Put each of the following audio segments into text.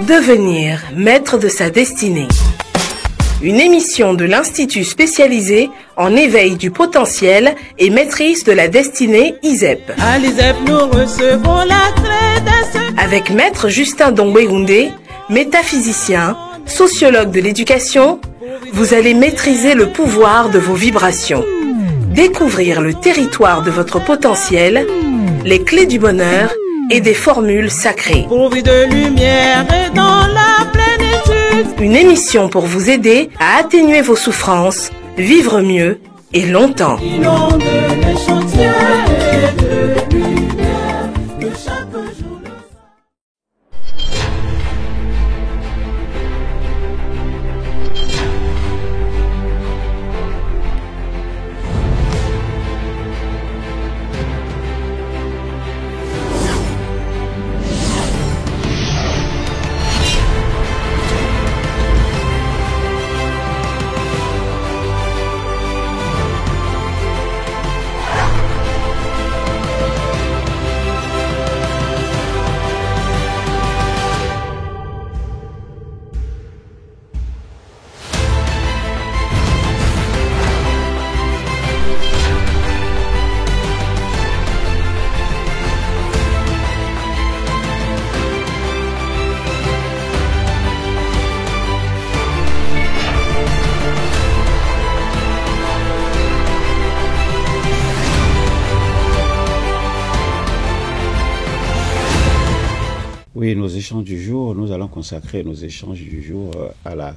Devenir maître de sa destinée. Une émission de l'Institut spécialisé en éveil du potentiel et maîtrise de la destinée ISEP. À l'ISEP, nous recevons la clé. Avec Maître Justin Dongbehoundé, métaphysicien, sociologue de l'éducation, vous allez maîtriser le pouvoir de vos vibrations, découvrir le territoire de votre potentiel, les clés du bonheur et des formules sacrées. Pourvu de lumière et dans la plénitude. Une émission pour vous aider à atténuer vos souffrances, vivre mieux et longtemps. Inonde les chantiers de lumière de chaque jour. Oui, nos échanges du jour, nous allons consacrer nos échanges du jour à la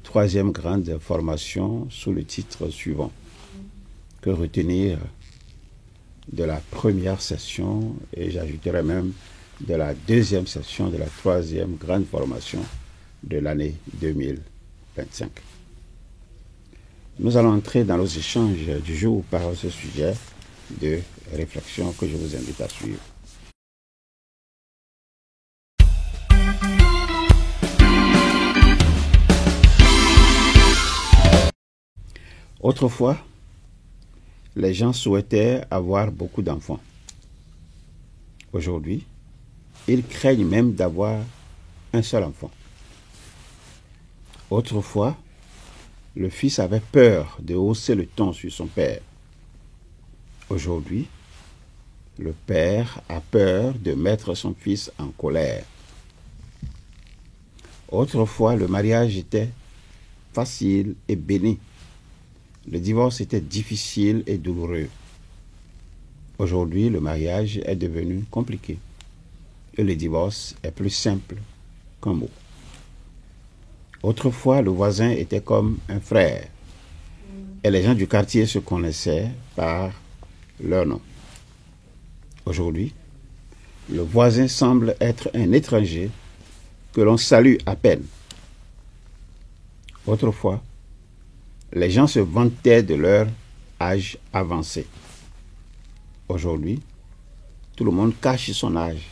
troisième grande formation sous le titre suivant. Que retenir de la première session, et j'ajouterai même de la deuxième session de la troisième grande formation de l'année 2025. Nous allons entrer dans nos échanges du jour par ce sujet de réflexion que je vous invite à suivre. Autrefois, les gens souhaitaient avoir beaucoup d'enfants. Aujourd'hui, ils craignent même d'avoir un seul enfant. Autrefois, le fils avait peur de hausser le ton sur son père. Aujourd'hui, le père a peur de mettre son fils en colère. Autrefois, le mariage était facile et béni. Le divorce était difficile et douloureux. Aujourd'hui, le mariage est devenu compliqué et le divorce est plus simple qu'un mot. Autrefois, le voisin était comme un frère et les gens du quartier se connaissaient par leur nom. Aujourd'hui, le voisin semble être un étranger que l'on salue à peine. Autrefois, les gens se vantaient de leur âge avancé. Aujourd'hui, tout le monde cache son âge,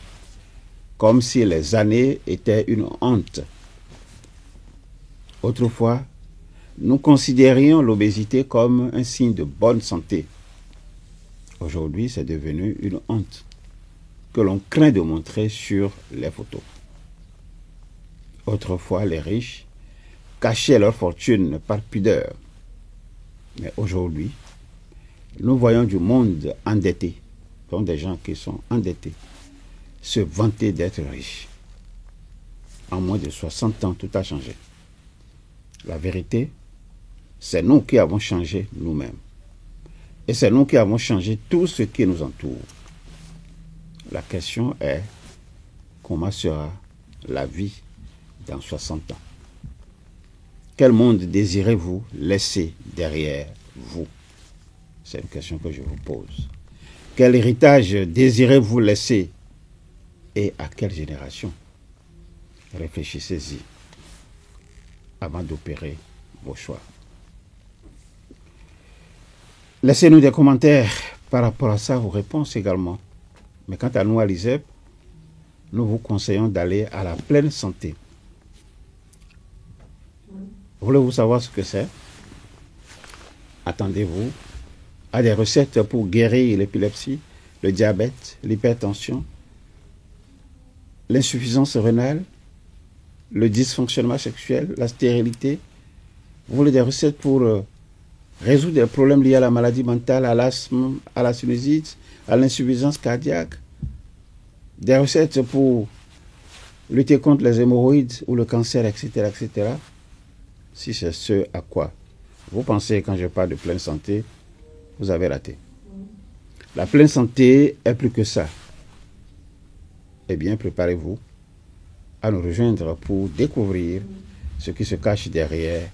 comme si les années étaient une honte. Autrefois, nous considérions l'obésité comme un signe de bonne santé. Aujourd'hui, c'est devenu une honte que l'on craint de montrer sur les photos. Autrefois, les riches cachaient leur fortune par pudeur. Mais aujourd'hui, nous voyons du monde endetté, donc des gens qui sont endettés, se vanter d'être riches. En moins de 60 ans, tout a changé. La vérité, c'est nous qui avons changé nous-mêmes. Et c'est nous qui avons changé tout ce qui nous entoure. La question est, comment sera la vie dans 60 ans? Quel monde désirez-vous laisser derrière vous? C'est une question que je vous pose. Quel héritage désirez-vous laisser et à quelle génération? Réfléchissez-y avant d'opérer vos choix. Laissez-nous des commentaires par rapport à ça, vos réponses également. Mais quant à nous à l'ISEP, nous vous conseillons d'aller à la pleine santé. Voulez-vous savoir ce que c'est? Attendez-vous à des recettes pour guérir l'épilepsie, le diabète, l'hypertension, l'insuffisance rénale, le dysfonctionnement sexuel, la stérilité. Vous voulez des recettes pour résoudre des problèmes liés à la maladie mentale, à l'asthme, à la sinusite, à l'insuffisance cardiaque. Des recettes pour lutter contre les hémorroïdes ou le cancer, etc., etc. Si c'est ce à quoi vous pensez quand je parle de pleine santé, vous avez raté. La pleine santé est plus que ça. Eh bien, préparez-vous à nous rejoindre pour découvrir ce qui se cache derrière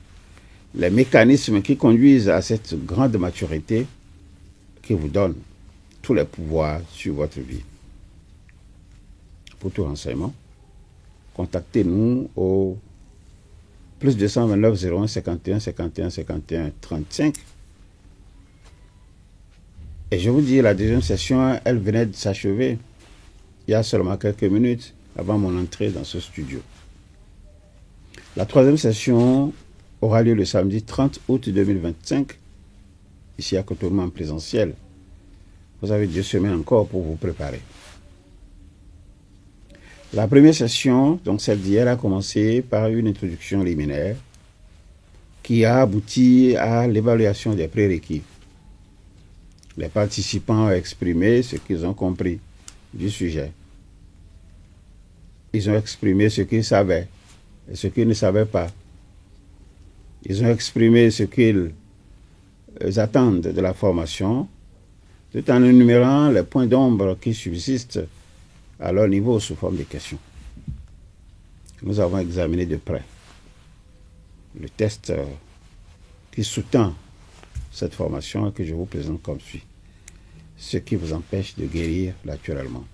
les mécanismes qui conduisent à cette grande maturité qui vous donne tous les pouvoirs sur votre vie. Pour tout renseignement, contactez-nous au plus 229 01 51 51 51 35. Et je vous dis, la deuxième session, elle venait de s'achever il y a seulement quelques minutes avant mon entrée dans ce studio. La troisième session aura lieu le samedi 30 août 2025, ici à Cotonou en présentiel. Vous avez 2 semaines encore pour vous préparer. La première session, donc celle d'hier, a commencé par une introduction liminaire qui a abouti à l'évaluation des prérequis. Les participants ont exprimé ce qu'ils ont compris du sujet. Ils ont exprimé ce qu'ils savaient et ce qu'ils ne savaient pas. Ils ont exprimé ce qu'ils attendent de la formation, tout en énumérant les points d'ombre qui subsistent à leur niveau sous forme de questions. Nous avons examiné de près le test qui sous-tend cette formation que je vous présente comme suit. Ce qui vous empêche de guérir naturellement.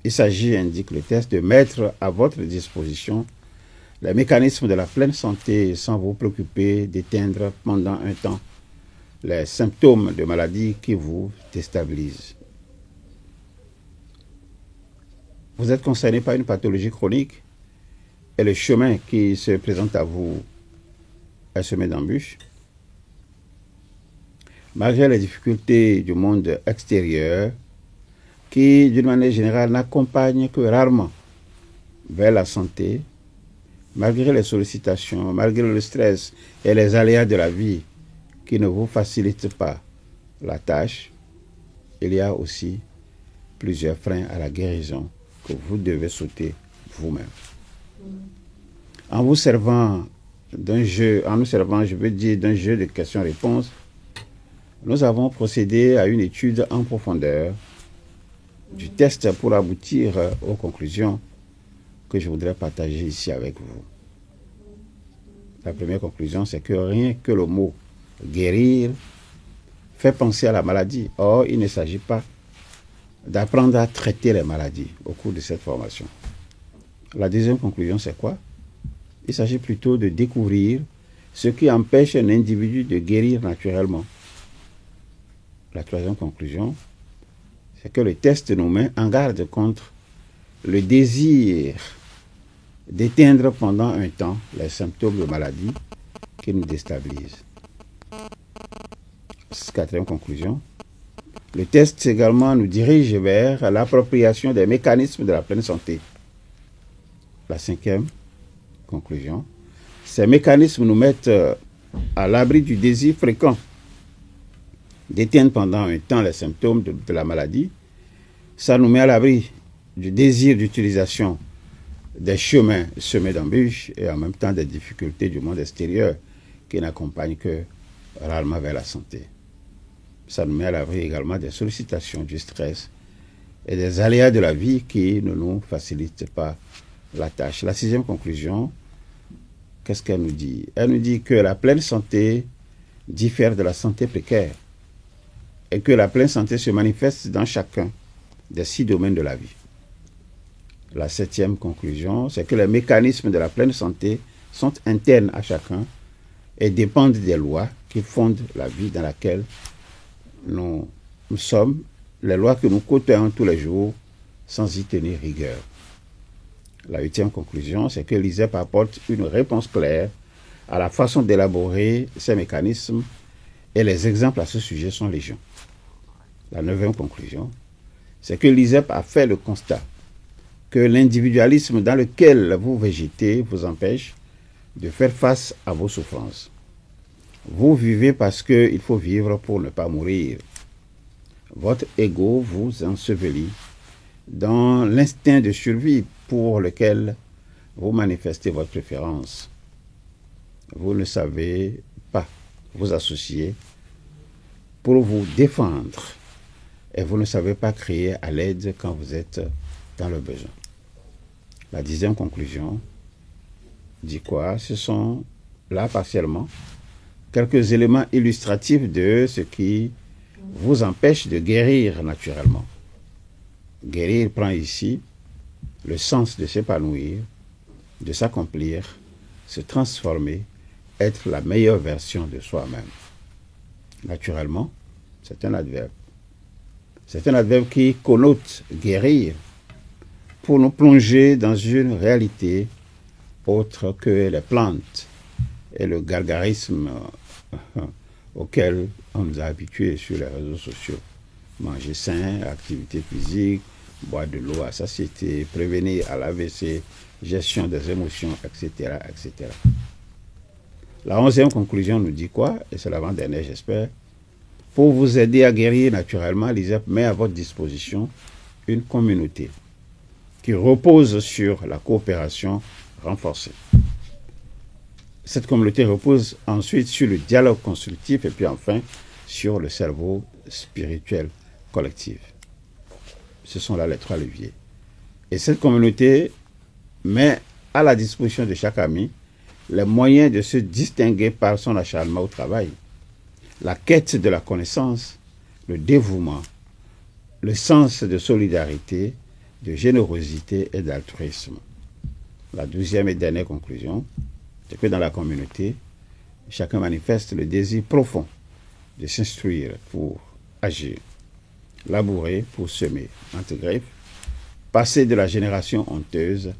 Il s'agit, indique le test, de mettre à votre disposition les mécanismes de la pleine santé sans vous préoccuper d'éteindre pendant un temps les symptômes de maladie qui vous déstabilisent. Vous êtes concerné par une pathologie chronique et le chemin qui se présente à vous est semé d'embûches. Malgré les difficultés du monde extérieur, qui, d'une manière générale, n'accompagnent que rarement vers la santé, malgré les sollicitations, malgré le stress et les aléas de la vie qui ne vous facilitent pas la tâche, il y a aussi plusieurs freins à la guérison que vous devez sauter vous-même. En vous servant d'un jeu, je veux dire d'un jeu de questions-réponses, nous avons procédé à une étude en profondeur du test pour aboutir aux conclusions que je voudrais partager ici avec vous. La première conclusion, c'est que rien que le mot « guérir » fait penser à la maladie. Or, il ne s'agit pas d'apprendre à traiter les maladies au cours de cette formation. La deuxième conclusion, c'est quoi? Il s'agit plutôt de découvrir ce qui empêche un individu de guérir naturellement. La troisième conclusion, c'est que le test nous met en garde contre le désir d'éteindre pendant un temps les symptômes de maladie qui nous déstabilisent. Quatrième conclusion, le test également nous dirige vers l'appropriation des mécanismes de la pleine santé. La cinquième conclusion, ces mécanismes nous mettent à l'abri du désir fréquent d'éteindre pendant un temps les symptômes de la maladie. Ça nous met à l'abri du désir d'utilisation des chemins semés d'embûches et en même temps des difficultés du monde extérieur qui n'accompagnent que rarement vers la santé. Ça nous met à l'abri également des sollicitations, du stress et des aléas de la vie qui ne nous facilitent pas la tâche. La sixième conclusion, qu'est-ce qu'elle nous dit? Elle nous dit que la pleine santé diffère de la santé précaire et que la pleine santé se manifeste dans chacun des 6 domaines de la vie. La septième conclusion, c'est que les mécanismes de la pleine santé sont internes à chacun et dépendent des lois qui fondent la vie dans laquelle nous sommes, les lois que nous côtoyons tous les jours sans y tenir rigueur. La huitième conclusion, c'est que l'ISEP apporte une réponse claire à la façon d'élaborer ces mécanismes et les exemples à ce sujet sont légion. La neuvième conclusion, c'est que l'ISEP a fait le constat que l'individualisme dans lequel vous végétez vous empêche de faire face à vos souffrances. Vous vivez parce qu'il faut vivre pour ne pas mourir. Votre ego vous ensevelit dans l'instinct de survie pour lequel vous manifestez votre préférence. Vous ne savez pas vous associer pour vous défendre et vous ne savez pas crier à l'aide quand vous êtes dans le besoin. La 10e conclusion dit quoi? Ce sont là partiellement quelques éléments illustratifs de ce qui vous empêche de guérir naturellement. Guérir prend ici le sens de s'épanouir, de s'accomplir, se transformer, être la meilleure version de soi-même. Naturellement, c'est un adverbe. C'est un adverbe qui connote guérir pour nous plonger dans une réalité autre que les plantes et le gargarisme auquel on nous a habitués sur les réseaux sociaux. Manger sain, activité physique, boire de l'eau à satiété, prévenir à l'AVC, gestion des émotions, etc., etc. La 11e conclusion nous dit quoi? Et c'est l'avant-dernière, j'espère. Pour vous aider à guérir naturellement, l'ISEP met à votre disposition une communauté qui repose sur la coopération renforcée. Cette communauté repose ensuite sur le dialogue constructif et puis enfin sur le cerveau spirituel collectif. Ce sont là les 3 leviers. Et cette communauté met à la disposition de chaque ami les moyens de se distinguer par son acharnement au travail, la quête de la connaissance, le dévouement, le sens de solidarité, de générosité et d'altruisme. La 12e et dernière conclusion, c'est que dans la communauté, chacun manifeste le désir profond de s'instruire pour agir, labourer pour semer, entre griffes, passer de la génération honteuse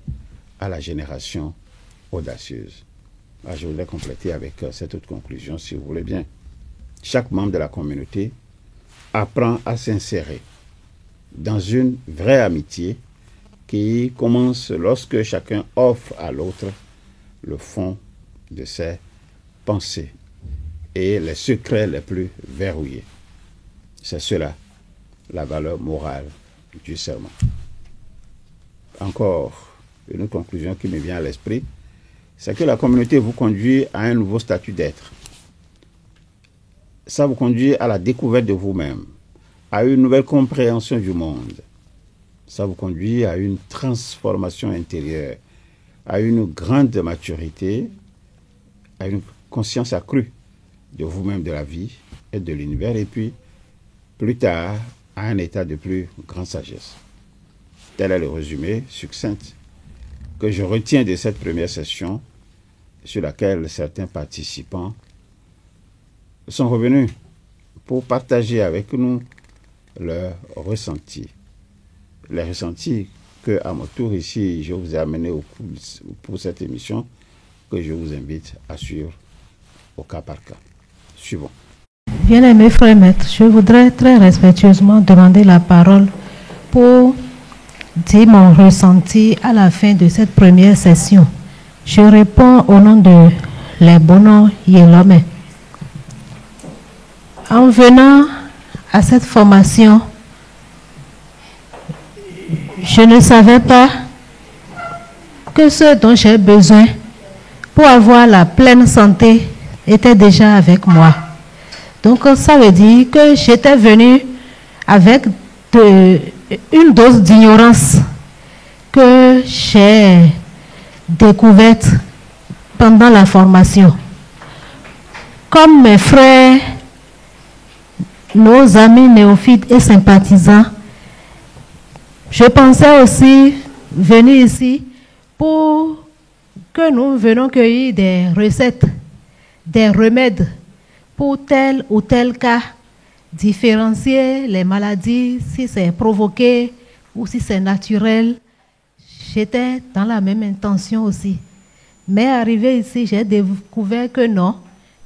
à la génération audacieuse. Là, je voudrais compléter avec cette autre conclusion, si vous voulez bien. Chaque membre de la communauté apprend à s'insérer dans une vraie amitié qui commence lorsque chacun offre à l'autre le fond de ses pensées et les secrets les plus verrouillés. C'est cela, la valeur morale du serment. Encore une autre conclusion qui me vient à l'esprit, c'est que la communauté vous conduit à un nouveau statut d'être. Ça vous conduit à la découverte de vous-même, à une nouvelle compréhension du monde. Ça vous conduit à une transformation intérieure, à une grande maturité, à une conscience accrue de vous-même, de la vie et de l'univers, et puis, plus tard, à un état de plus grande sagesse. Tel est le résumé succinct que je retiens de cette première session sur laquelle certains participants sont revenus pour partager avec nous leurs ressentis. Les ressentis que, à mon tour ici, je vous ai amené pour cette émission, que je vous invite à suivre au cas par cas. Suivons. Bien-aimé frère maître, je voudrais très respectueusement demander la parole pour dire mon ressenti à la fin de cette première session. Je réponds au nom de l'Ebono Yelome. En venant à cette formation, je ne savais pas que ce dont j'ai besoin pour avoir la pleine santé était déjà avec moi. Donc ça veut dire que j'étais venue avec une dose d'ignorance que j'ai découverte pendant la formation. Comme mes frères, nos amis néophytes et sympathisants, je pensais aussi venir ici pour que nous venions cueillir des recettes, des remèdes pour tel ou tel cas, différencier les maladies, si c'est provoqué ou si c'est naturel. J'étais dans la même intention aussi. Mais arrivé ici, j'ai découvert que non,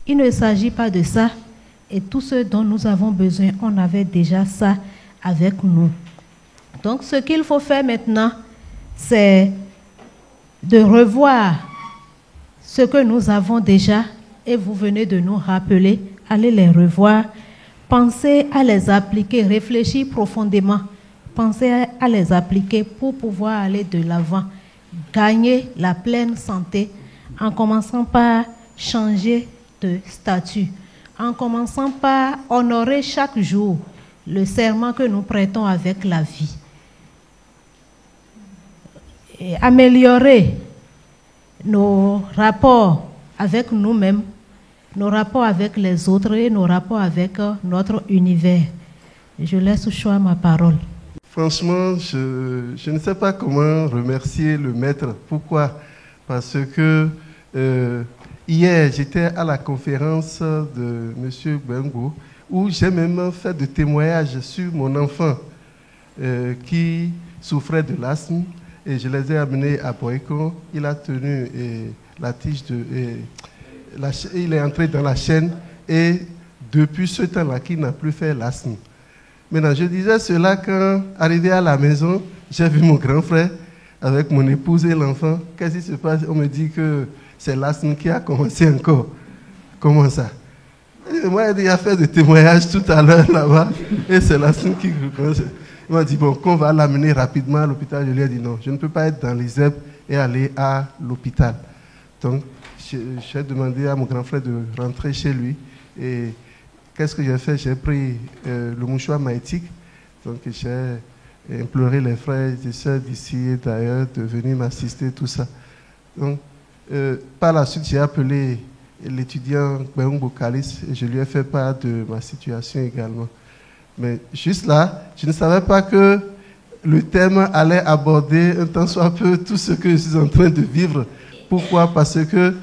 il ne s'agit pas de ça. Et tout ce dont nous avons besoin, on avait déjà ça avec nous. Donc ce qu'il faut faire maintenant, c'est de revoir ce que nous avons déjà et vous venez de nous rappeler, allez les revoir, pensez à les appliquer, réfléchis profondément, pensez à les appliquer pour pouvoir aller de l'avant, gagner la pleine santé en commençant par changer de statut, en commençant par honorer chaque jour le serment que nous prêtons avec la vie. Et améliorer nos rapports avec nous-mêmes, nos rapports avec les autres et nos rapports avec notre univers. Je laisse au choix ma parole. Franchement, je ne sais pas comment remercier le maître. Pourquoi? Parce que hier, j'étais à la conférence de M. Bengo, où j'ai même fait des témoignages sur mon enfant qui souffrait de l'asthme. Et je les ai amenés à Boycon. Il a tenu la tige il est entré dans la chaîne et depuis ce temps-là, qu'il n'a plus fait l'asthme. Maintenant, je disais cela quand, arrivé à la maison, j'ai vu mon grand frère avec mon épouse et l'enfant. Qu'est-ce qui se passe? On me dit que c'est l'asthme qui a commencé encore. Comment ça? Et moi, il a fait des témoignages tout à l'heure là-bas et c'est l'asthme qui commence. Il m'a dit, bon, qu'on va l'amener rapidement à l'hôpital. Je lui ai dit, non, je ne peux pas être dans les ZEP et aller à l'hôpital. Donc, j'ai demandé à mon grand frère de rentrer chez lui. Et qu'est-ce que j'ai fait? J'ai pris le mouchoir maïtique. Donc, j'ai imploré les frères et sœurs d'ici et d'ailleurs de venir m'assister, tout ça. Donc, par la suite, j'ai appelé l'étudiant Gbeungbo Kalis et je lui ai fait part de ma situation également. Mais juste là, je ne savais pas que le thème allait aborder un tant soit peu tout ce que je suis en train de vivre. Pourquoi? Parce que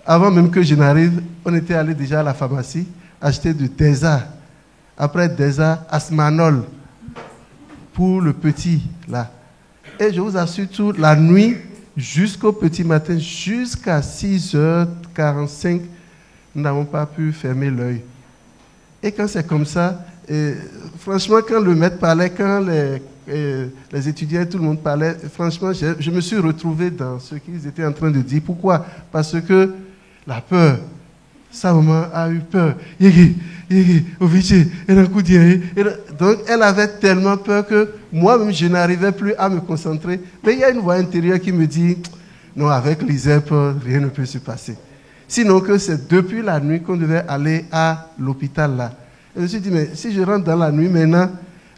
avant même que je n'arrive, on était allé déjà à la pharmacie acheter du Desa. Après Desa, Asmanol pour le petit là. Et je vous assure, toute la nuit jusqu'au petit matin, jusqu'à 6h45, nous n'avons pas pu fermer l'œil. Et quand c'est comme ça, franchement, quand le maître parlait, quand les étudiants et tout le monde parlait, franchement, je me suis retrouvé dans ce qu'ils étaient en train de dire. Pourquoi? Parce que la peur, sa maman a eu peur. Donc, elle avait tellement peur que moi-même, je n'arrivais plus à me concentrer. Mais il y a une voix intérieure qui me dit, non, avec l'ISEP, rien ne peut se passer. Sinon que c'est depuis la nuit qu'on devait aller à l'hôpital là. Et je me suis dit, mais si je rentre dans la nuit maintenant,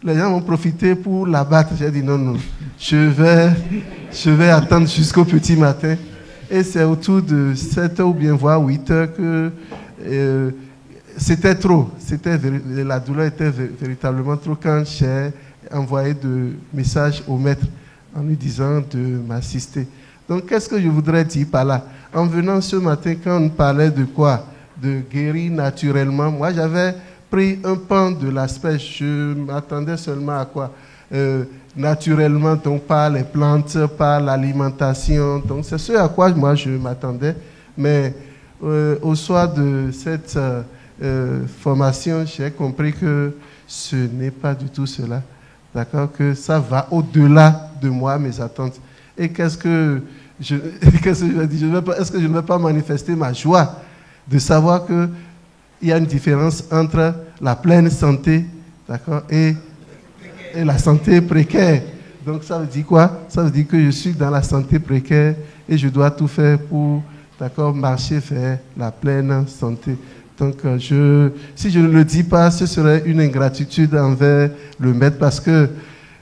les gens vont profiter pour l'abattre. J'ai dit, non, je vais attendre jusqu'au petit matin. Et c'est autour de 7h ou bien voire 8h que c'était trop. La douleur était véritablement trop quand j'ai envoyé de messages au maître en lui disant de m'assister. Donc, qu'est-ce que je voudrais dire par là? En venant ce matin, quand on parlait de quoi? De guérir naturellement. Moi, j'avais pris un pan de l'aspect. Je m'attendais seulement à quoi? Naturellement, donc par les plantes, par l'alimentation. Donc, c'est ce à quoi moi je m'attendais. Mais au soir de cette formation, j'ai compris que ce n'est pas du tout cela. D'accord? Que ça va au-delà de moi, mes attentes. Et qu'est-ce que je vais dire? Est-ce que je ne vais pas manifester ma joie de savoir qu'il y a une différence entre la pleine santé, d'accord, et la santé précaire? Donc ça veut dire quoi? Ça veut dire que je suis dans la santé précaire et je dois tout faire pour, d'accord, marcher vers la pleine santé. Donc si je ne le dis pas, ce serait une ingratitude envers le maître parce que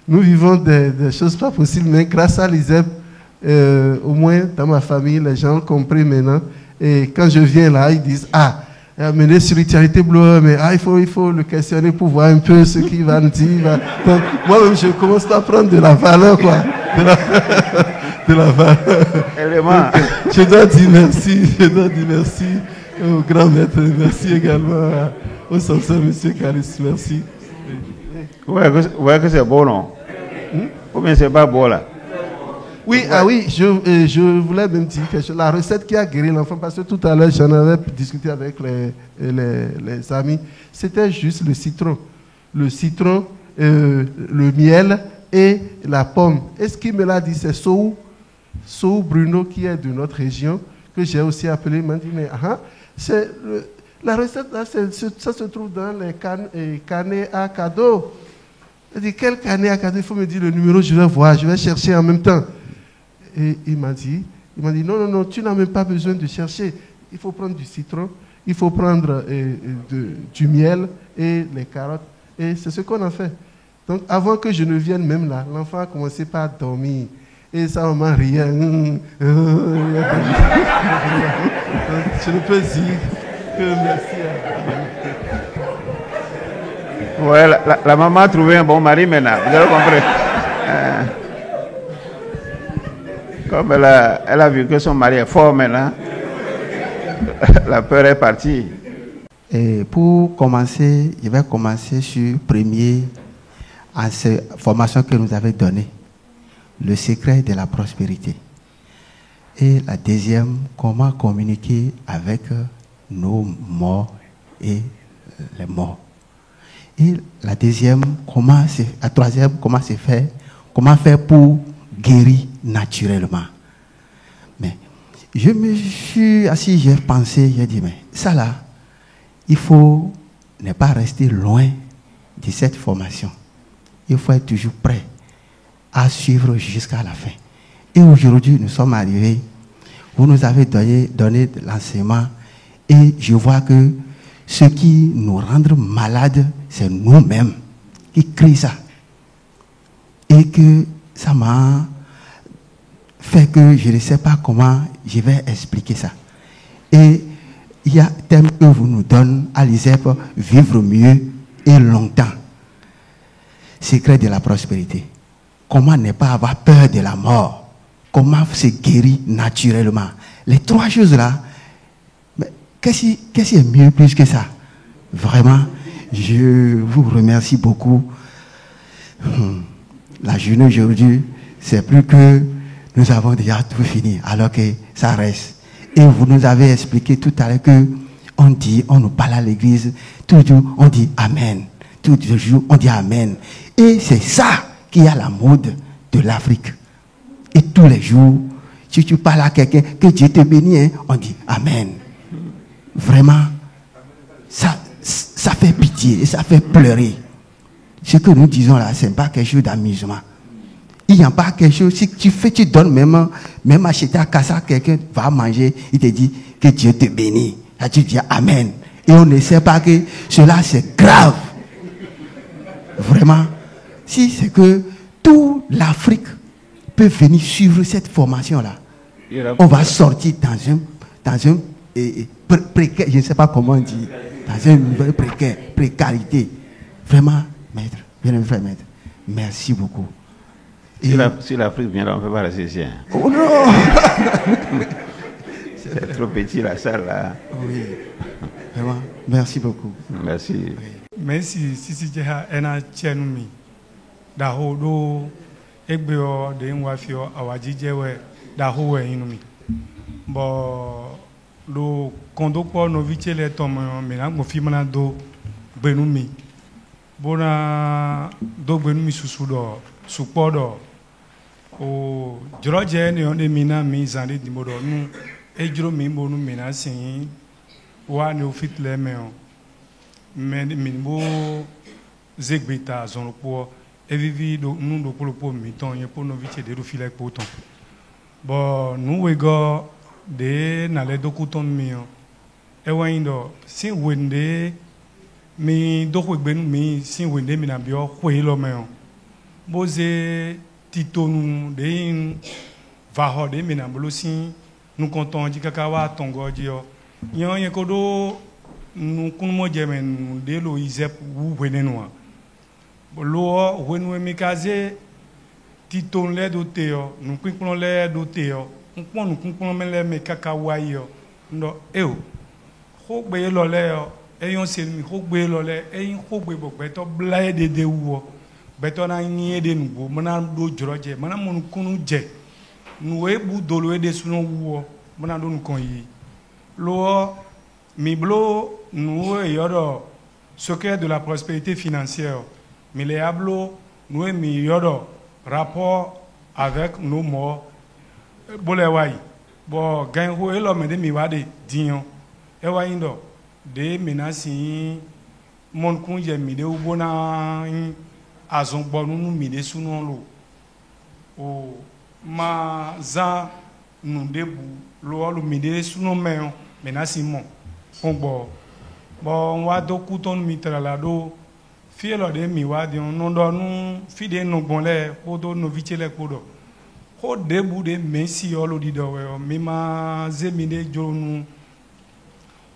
nous vivons des choses pas possibles, mais grâce à l'ISEP, au moins dans ma famille, les gens ont compris maintenant. Et quand je viens là, ils disent, amener spiritualité bleue, mais il faut le questionner pour voir un peu ce qu'il va nous dire. Donc, moi-même, je commence à prendre de la valeur, quoi. De la valeur. Donc, je dois dire merci au grand maître, merci également au censeur, M. Kalis, merci. Ouais, que c'est beau, non? Ou bien c'est pas beau, là? Oui, je voulais même dire quelque chose. La recette qui a guéri l'enfant, parce que tout à l'heure, j'en avais discuté avec les amis, c'était juste le citron. Le citron, le miel et la pomme. Et ce qu'il me l'a dit, c'est Sou Bruno, qui est de notre région, que j'ai aussi appelé. Il m'a dit, mais la recette, là, ça se trouve dans les carnets à cadeau. Il dit, quel carnet à cadeau? Il faut me dire le numéro, je vais voir, je vais chercher en même temps. Et il m'a dit, non, tu n'as même pas besoin de chercher. Il faut prendre du citron, il faut prendre du miel et les carottes. Et c'est ce qu'on a fait. Donc, avant que je ne vienne même là, l'enfant a commencé par dormir. Et sa maman riait. Je ne peux dire que merci à Ouais, la maman a trouvé un bon mari maintenant. Vous avez compris? Comme elle a vu que son mari est fort maintenant, la peur est partie. Et pour commencer, je vais commencer sur premier en cette formation que nous avez donnée, le secret de la prospérité. Et la deuxième, comment communiquer avec nos morts et les morts. Et la deuxième, la troisième, comment faire pour guérir naturellement. Mais je me suis assis, j'ai pensé, j'ai dit, mais ça là, il faut ne pas rester loin de cette formation. Il faut être toujours prêt à suivre jusqu'à la fin. Et aujourd'hui, nous sommes arrivés, vous nous avez donné de l'enseignement, et je vois que ce qui nous rend malades, c'est nous-mêmes qui créons ça. Et que ça m'a fait que je ne sais pas comment je vais expliquer ça. Et il y a un thème que vous nous donnez à l'ISEP, vivre mieux et longtemps. Secret de la prospérité. Comment ne pas avoir peur de la mort? Comment se guérir naturellement? Les trois choses-là, qu'est-ce qui est mieux plus que ça? Vraiment, je vous remercie beaucoup. La journée aujourd'hui, c'est plus que nous avons déjà tout fini, alors que ça reste. Et vous nous avez expliqué tout à l'heure que on nous parle à l'église, tout le jour on dit Amen. Tout le jour on dit Amen. Et c'est ça qui est à la mode de l'Afrique. Et tous les jours, si tu parles à quelqu'un, que Dieu te bénisse, on dit Amen. Vraiment, ça fait pitié et ça fait pleurer. Ce que nous disons là, ce n'est pas quelque chose d'amusement. Il n'y a pas quelque chose, si tu donnes même acheter à Kassa, quelqu'un va manger, il te dit que Dieu te bénisse. Là, tu dis Amen. Et on ne sait pas que cela c'est grave. Vraiment. Si c'est que toute l'Afrique peut venir suivre cette formation-là, on va sortir dans un précaire, je ne sais pas comment on dit, dans une précarité. Vraiment, maître, bien frère maître, merci beaucoup. Si l'Afrique vient là, on ne peut pas rester ici. Oh non. C'est trop petit la salle là. Oui, vraiment, merci beaucoup. Merci. Merci, si tu as un tchénoumi. Dahodo, Egbeo, de Nwafio, Awajijewe, Dahoe inumi. Bon, le conducteur novice les tomes, mais là, mon film n'a do Benumi. Bona do Benumi susudo, supodo. O George ne on mina mi zandi di modo nu ejro mi bonu mina sin wa ne ofit le meo men min bo zegbeta zon po evivi do nu do polo mi ton ye po no viche de do file poto bo nu we go de na le dokuton mi o e wa indo sin wende mi do we gbenu mi sin wende mi na bi o hwe lo meo bo ze titonu de vaho de minambolosi nous comptons di kakawa tongo dio yon yekodo nous kunmo jemen de lo isep wu wenenwa lo wenu mikaze titon le do teo nous kunpon le do teo nous kunpon le me kakawa yo ndo eo ho gbe lo le yo eyon se mi ho gbe lo le eyin ho gbe bogbe to blaye de wo beto na nye de nugo mana do joroje mana mon kunu je nuwe bu dolo de suno wo mana do nkon yi lo mi blo nuwe yodo secret de la prospérité financière mi le ablo nuwe mi yodo rapport avec nos morts. Bolewai, bon, gain ho elo me de mi wade dion. E wa indo de menasi mon kun je mi de ubona azon gbonu mi de sunu lo. O ma za nu debu lo lu mi de sunu me menasi mon. Bon wa do kuton mi trala do fielo de mi wa de no do nu fide no bonle o do no vichele kodo ho debu de mensi olo di do we mi ma zemi de jonu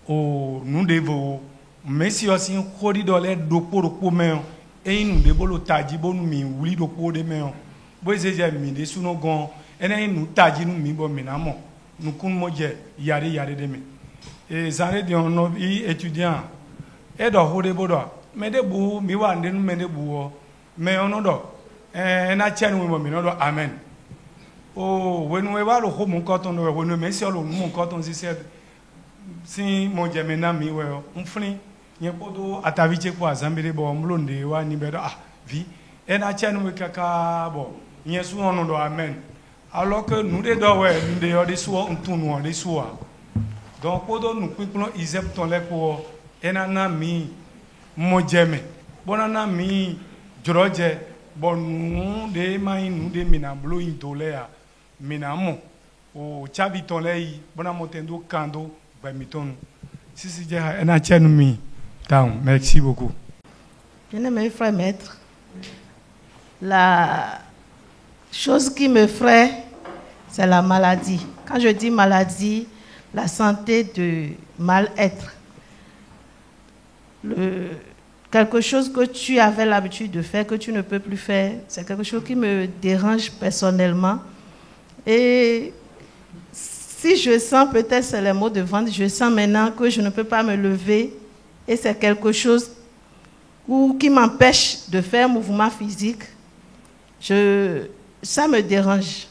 o nu devo mensi o sin ho di do le do po me e nu de bolo taji bonu mi wuli do po de me bo je mi de suno gon ene nu taji nu mi bo mi na mo nu kun mo je yare de me et zare de on i étudiant e do ho de bodo me de bu mi wa ndenu me de bu o me ono do na chenu mo mi no do amen o wenu e wa lo ho mo koton do wenu me si lo mo koton si mo je me na mi we o mfrin yen podo ataviche po azambele bo mlonde wa ni be do vi na chenu me kaka bo yen su ono do amen alors que nous de do we nous de yo de so ntunu o de so donc podo nous piplo isep ton le ko enana mi mo jeme bonana mi joroje bonu de mai nu de mina blo indolea mina mo o chabi ton lei bona motendo kando ba miton sisi je ena chenu mi down. Merci beaucoup. Bien-aimé frère maître, la chose qui me ferait, c'est la maladie. Quand je dis maladie, la santé de mal-être. Quelque chose que tu avais l'habitude de faire, que tu ne peux plus faire, c'est quelque chose qui me dérange personnellement. Et si je sens, peut-être c'est les maux de ventre, je sens maintenant que je ne peux pas me lever et c'est quelque chose qui m'empêche de faire mouvement physique, ça me dérange.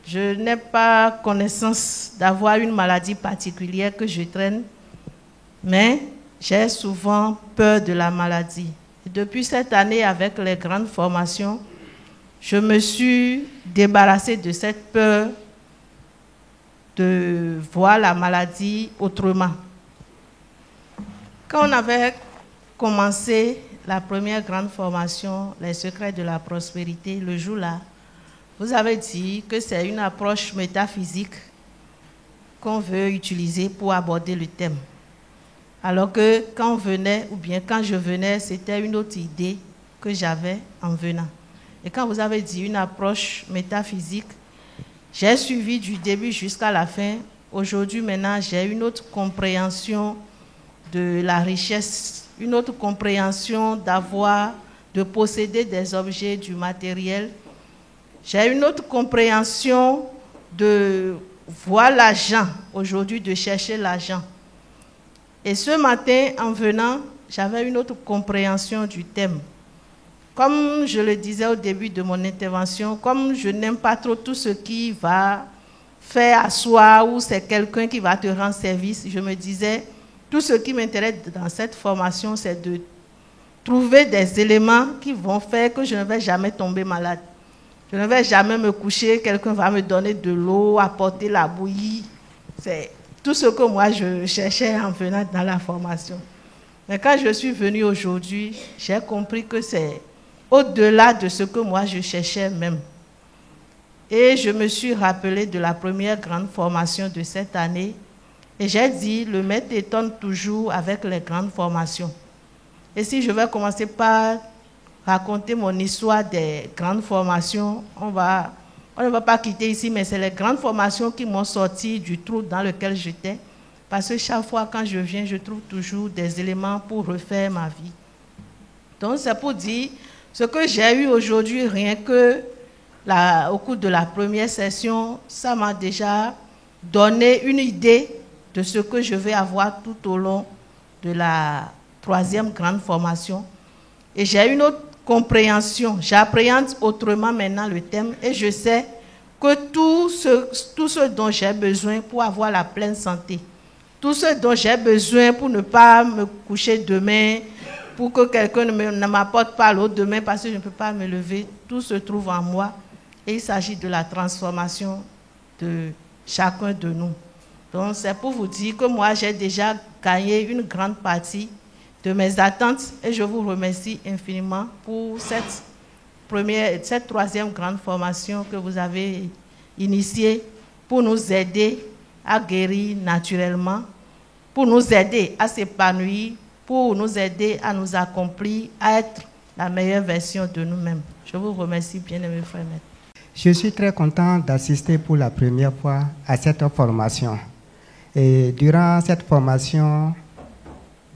Je n'ai pas connaissance d'avoir une maladie particulière que je traîne, mais j'ai souvent peur de la maladie. Et depuis cette année, avec les grandes formations, je me suis débarrassée de cette peur de voir la maladie autrement. Quand on avait commencé la première grande formation, les secrets de la prospérité, le jour-là, vous avez dit que c'est une approche métaphysique qu'on veut utiliser pour aborder le thème. Alors que quand on venait, ou bien quand je venais, c'était une autre idée que j'avais en venant. Et quand vous avez dit une approche métaphysique, j'ai suivi du début jusqu'à la fin. Aujourd'hui, maintenant, j'ai une autre compréhension de la richesse, une autre compréhension de posséder des objets, du matériel. J'ai une autre compréhension de voir l'argent, aujourd'hui, de chercher l'argent. Et ce matin, en venant, j'avais une autre compréhension du thème. Comme je le disais au début de mon intervention, comme je n'aime pas trop tout ce qui va faire asseoir ou c'est quelqu'un qui va te rendre service, je me disais, tout ce qui m'intéresse dans cette formation, c'est de trouver des éléments qui vont faire que je ne vais jamais tomber malade. Je ne vais jamais me coucher, quelqu'un va me donner de l'eau, apporter la bouillie. C'est tout ce que moi je cherchais en venant dans la formation. Mais quand je suis venue aujourd'hui, j'ai compris que c'est au-delà de ce que moi je cherchais même. Et je me suis rappelée de la première grande formation de cette année. Et j'ai dit, le maître étonne toujours avec les grandes formations. Et si je vais commencer par raconter mon histoire des grandes formations, on ne va pas quitter ici, mais c'est les grandes formations qui m'ont sorti du trou dans lequel j'étais. Parce que chaque fois quand je viens, je trouve toujours des éléments pour refaire ma vie. Donc c'est pour dire, ce que j'ai eu aujourd'hui, rien que au cours de la première session, ça m'a déjà donné une idée de ce que je vais avoir tout au long de la troisième grande formation. Et j'ai une autre compréhension. J'appréhende autrement maintenant le thème et je sais que tout ce dont j'ai besoin pour avoir la pleine santé, tout ce dont j'ai besoin pour ne pas me coucher demain pour que quelqu'un ne m'apporte pas l'eau demain parce que je ne peux pas me lever. Tout se trouve en moi. Et il s'agit de la transformation de chacun de nous. Donc c'est pour vous dire que moi j'ai déjà gagné une grande partie de mes attentes et je vous remercie infiniment pour cette troisième grande formation que vous avez initiée pour nous aider à guérir naturellement, pour nous aider à s'épanouir, pour nous aider à nous accomplir, à être la meilleure version de nous-mêmes. Je vous remercie, bien-aimés frères et maîtres. Je suis très content d'assister pour la première fois à cette formation. Et durant cette formation,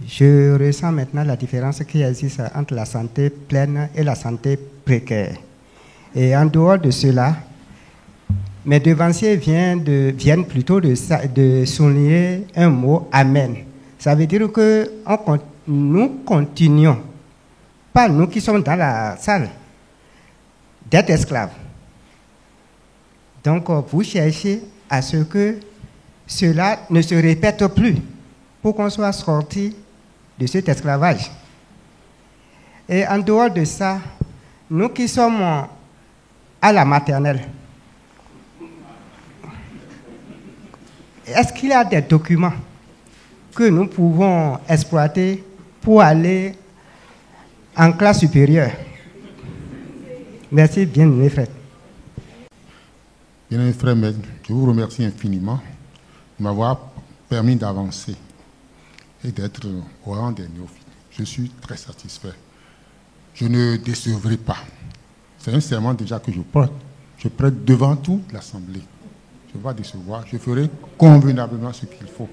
je ressens maintenant la différence qui existe entre la santé pleine et la santé précaire. Et en dehors de cela, mes devanciers viennent plutôt de souligner un mot « Amen ». Ça veut dire que nous continuons, pas nous qui sommes dans la salle, d'être esclaves. Donc, vous cherchez à ce que cela ne se répète plus pour qu'on soit sorti de cet esclavage. Et en dehors de ça, nous qui sommes à la maternelle, est-ce qu'il y a des documents que nous pouvons exploiter pour aller en classe supérieure? Merci bien, mes frères. Bien, mes frères, je vous remercie infiniment de m'avoir permis d'avancer et d'être au rang des néophytes. Je suis très satisfait. Je ne décevrai pas. C'est un serment déjà que je prête. Je prête devant toute l'Assemblée. Je ne vais pas décevoir. Je ferai convenablement ce qu'il faut.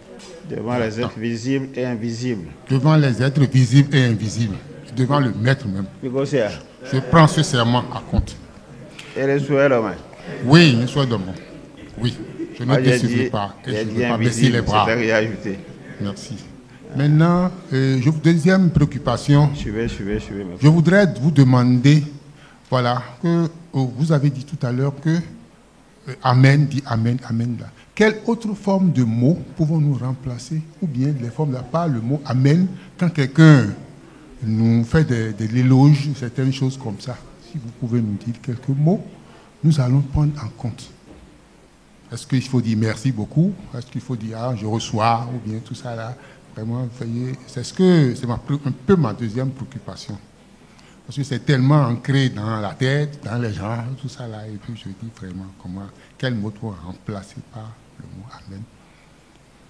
Devant les êtres visibles et invisibles. Devant les êtres visibles et invisibles. Devant le maître même. Je prends ce serment à compte. Et les souhaits de main. Oui, les souhaits de main. Oui. Je ne décevrai pas. Et je ne vais pas baisser les bras. Merci. Maintenant, deuxième préoccupation. Je voudrais vous demander, voilà, que vous avez dit tout à l'heure que Amen dit Amen, Amen là. Quelle autre forme de mot pouvons-nous remplacer? Ou bien les formes là, pas le mot Amen, quand quelqu'un nous fait de l'éloge, certaines choses comme ça. Si vous pouvez nous dire quelques mots, nous allons prendre en compte. Est-ce qu'il faut dire merci beaucoup? Est-ce qu'il faut dire je reçois? Ou bien tout ça là? Vraiment, c'est un peu ma deuxième préoccupation. Parce que c'est tellement ancré dans la tête, dans les gens, tout ça là. Et puis je dis vraiment quel mot doit remplacer par le mot Amen.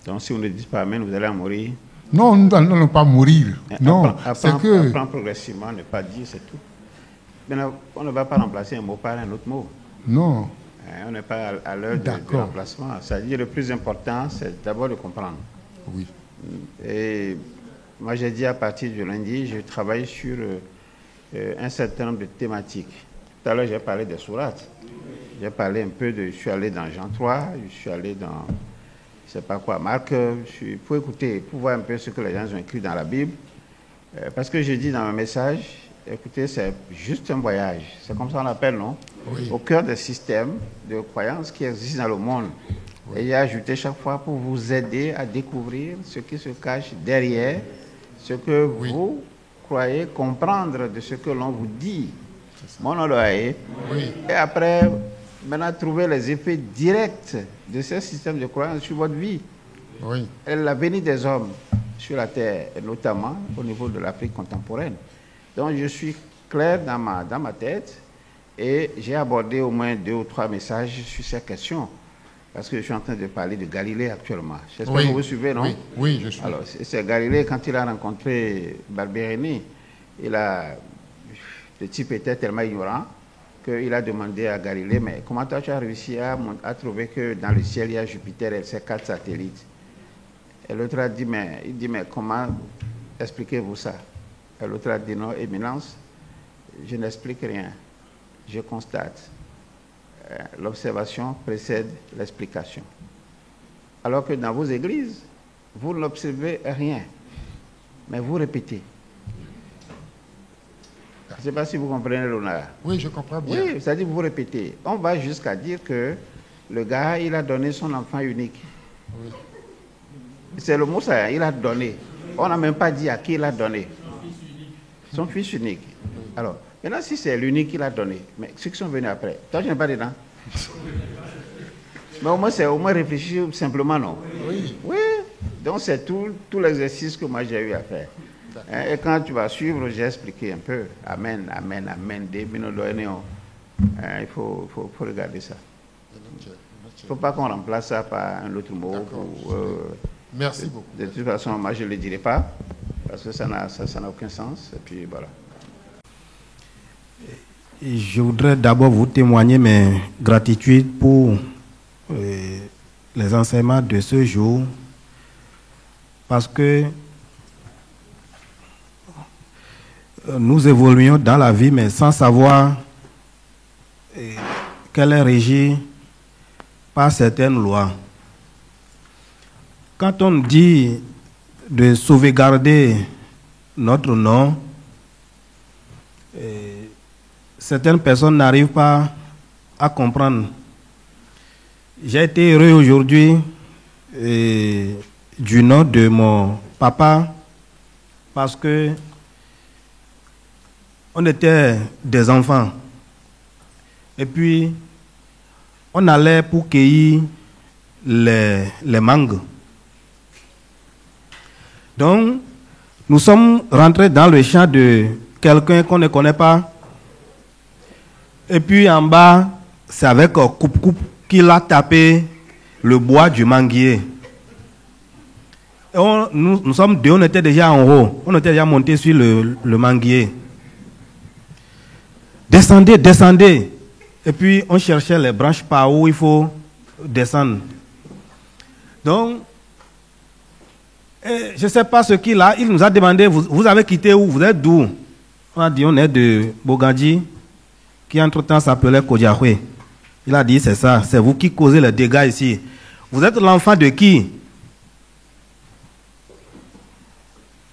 Donc si on ne dit pas Amen, vous allez en mourir? Non, nous n'allons pas mourir. Non, c'est que... Apprends progressivement, ne pas dire, c'est tout. Maintenant, on ne va pas remplacer un mot par un autre mot. Non. On n'est pas à l'heure du remplacement. C'est-à-dire le plus important, c'est d'abord de comprendre. Oui. Et moi, j'ai dit à partir du lundi, je travaille sur un certain nombre de thématiques. Tout à l'heure, j'ai parlé des sourates. J'ai parlé un peu je suis allé dans Jean 3, je suis allé dans, je ne sais pas quoi, Marc. Pour écouter, pour voir un peu ce que les gens ont écrit dans la Bible. Parce que je dis dans mon message, écoutez, c'est juste un voyage. C'est comme ça qu'on l'appelle, non? Oui. Au cœur des systèmes de croyances qui existent dans le monde. Oui. Et j'ai ajouté chaque fois pour vous aider à découvrir ce qui se cache derrière ce que vous croyez comprendre de ce que l'on vous dit. Mon oreille. Oui. Et après, maintenant, trouver les effets directs de ces systèmes de croyances sur votre vie. Oui. Et la venue des hommes sur la terre, et notamment au niveau de l'Afrique contemporaine. Donc, je suis clair dans ma tête et j'ai abordé au moins 2 ou 3 messages sur ces questions. Parce que je suis en train de parler de Galilée actuellement. J'espère que vous suivez, non? Oui, oui, je suis. Alors, c'est Galilée, quand il a rencontré Barberini, le type était tellement ignorant qu'il a demandé à Galilée, mais comment toi tu as réussi à trouver que dans le ciel, il y a Jupiter et ses 4 satellites? Et l'autre a dit, mais comment expliquez-vous ça? Et l'autre a dit, non, Éminence, je n'explique rien, je constate. L'observation précède l'explication. Alors que dans vos églises, vous n'observez rien, mais vous répétez. Je ne sais pas si vous comprenez, Léonard. Oui, je comprends bien. Oui, c'est-à-dire que vous répétez. On va jusqu'à dire que le gars, il a donné son enfant unique. Oui. C'est le mot ça, il a donné. On n'a même pas dit à qui il a donné. Son fils unique. Alors, maintenant, si c'est l'unique qui l'a donné, mais ceux qui sont venus après, toi, tu n'es pas dedans. Mais au moins réfléchir simplement, non? Oui. Oui. Donc, c'est tout l'exercice que moi j'ai eu à faire. Et quand tu vas suivre, j'ai expliqué un peu. Amen, amen, amen. Il faut regarder ça. Il ne faut pas qu'on remplace ça par un autre mot. Merci beaucoup. De toute façon, moi, je ne le dirai pas, parce que ça n'a aucun sens. Et puis, voilà. Je voudrais d'abord vous témoigner mes gratitudes pour les enseignements de ce jour, parce que nous évoluons dans la vie, mais sans savoir qu'elle est régie par certaines lois. Quand on dit de sauvegarder notre nom, certaines personnes n'arrivent pas à comprendre. J'ai été heureux aujourd'hui du nom de mon papa, parce que on était des enfants. Et puis, on allait pour cueillir les mangues. Donc, nous sommes rentrés dans le champ de quelqu'un qu'on ne connaît pas. Et puis, en bas, c'est avec coupe-coupe qu'il a tapé le bois du manguier. Et nous sommes deux, on était déjà en haut. On était déjà montés sur le manguier. Descendez, descendez. Et puis, on cherchait les branches par où il faut descendre. Donc, je ne sais pas ce qu'il a. Il nous a demandé, vous avez quitté où? Vous êtes d'où? On a dit, on est de Bogandji, qui entre-temps s'appelait Kodjahwe. Il a dit, c'est ça, c'est vous qui causez les dégâts ici. Vous êtes l'enfant de qui?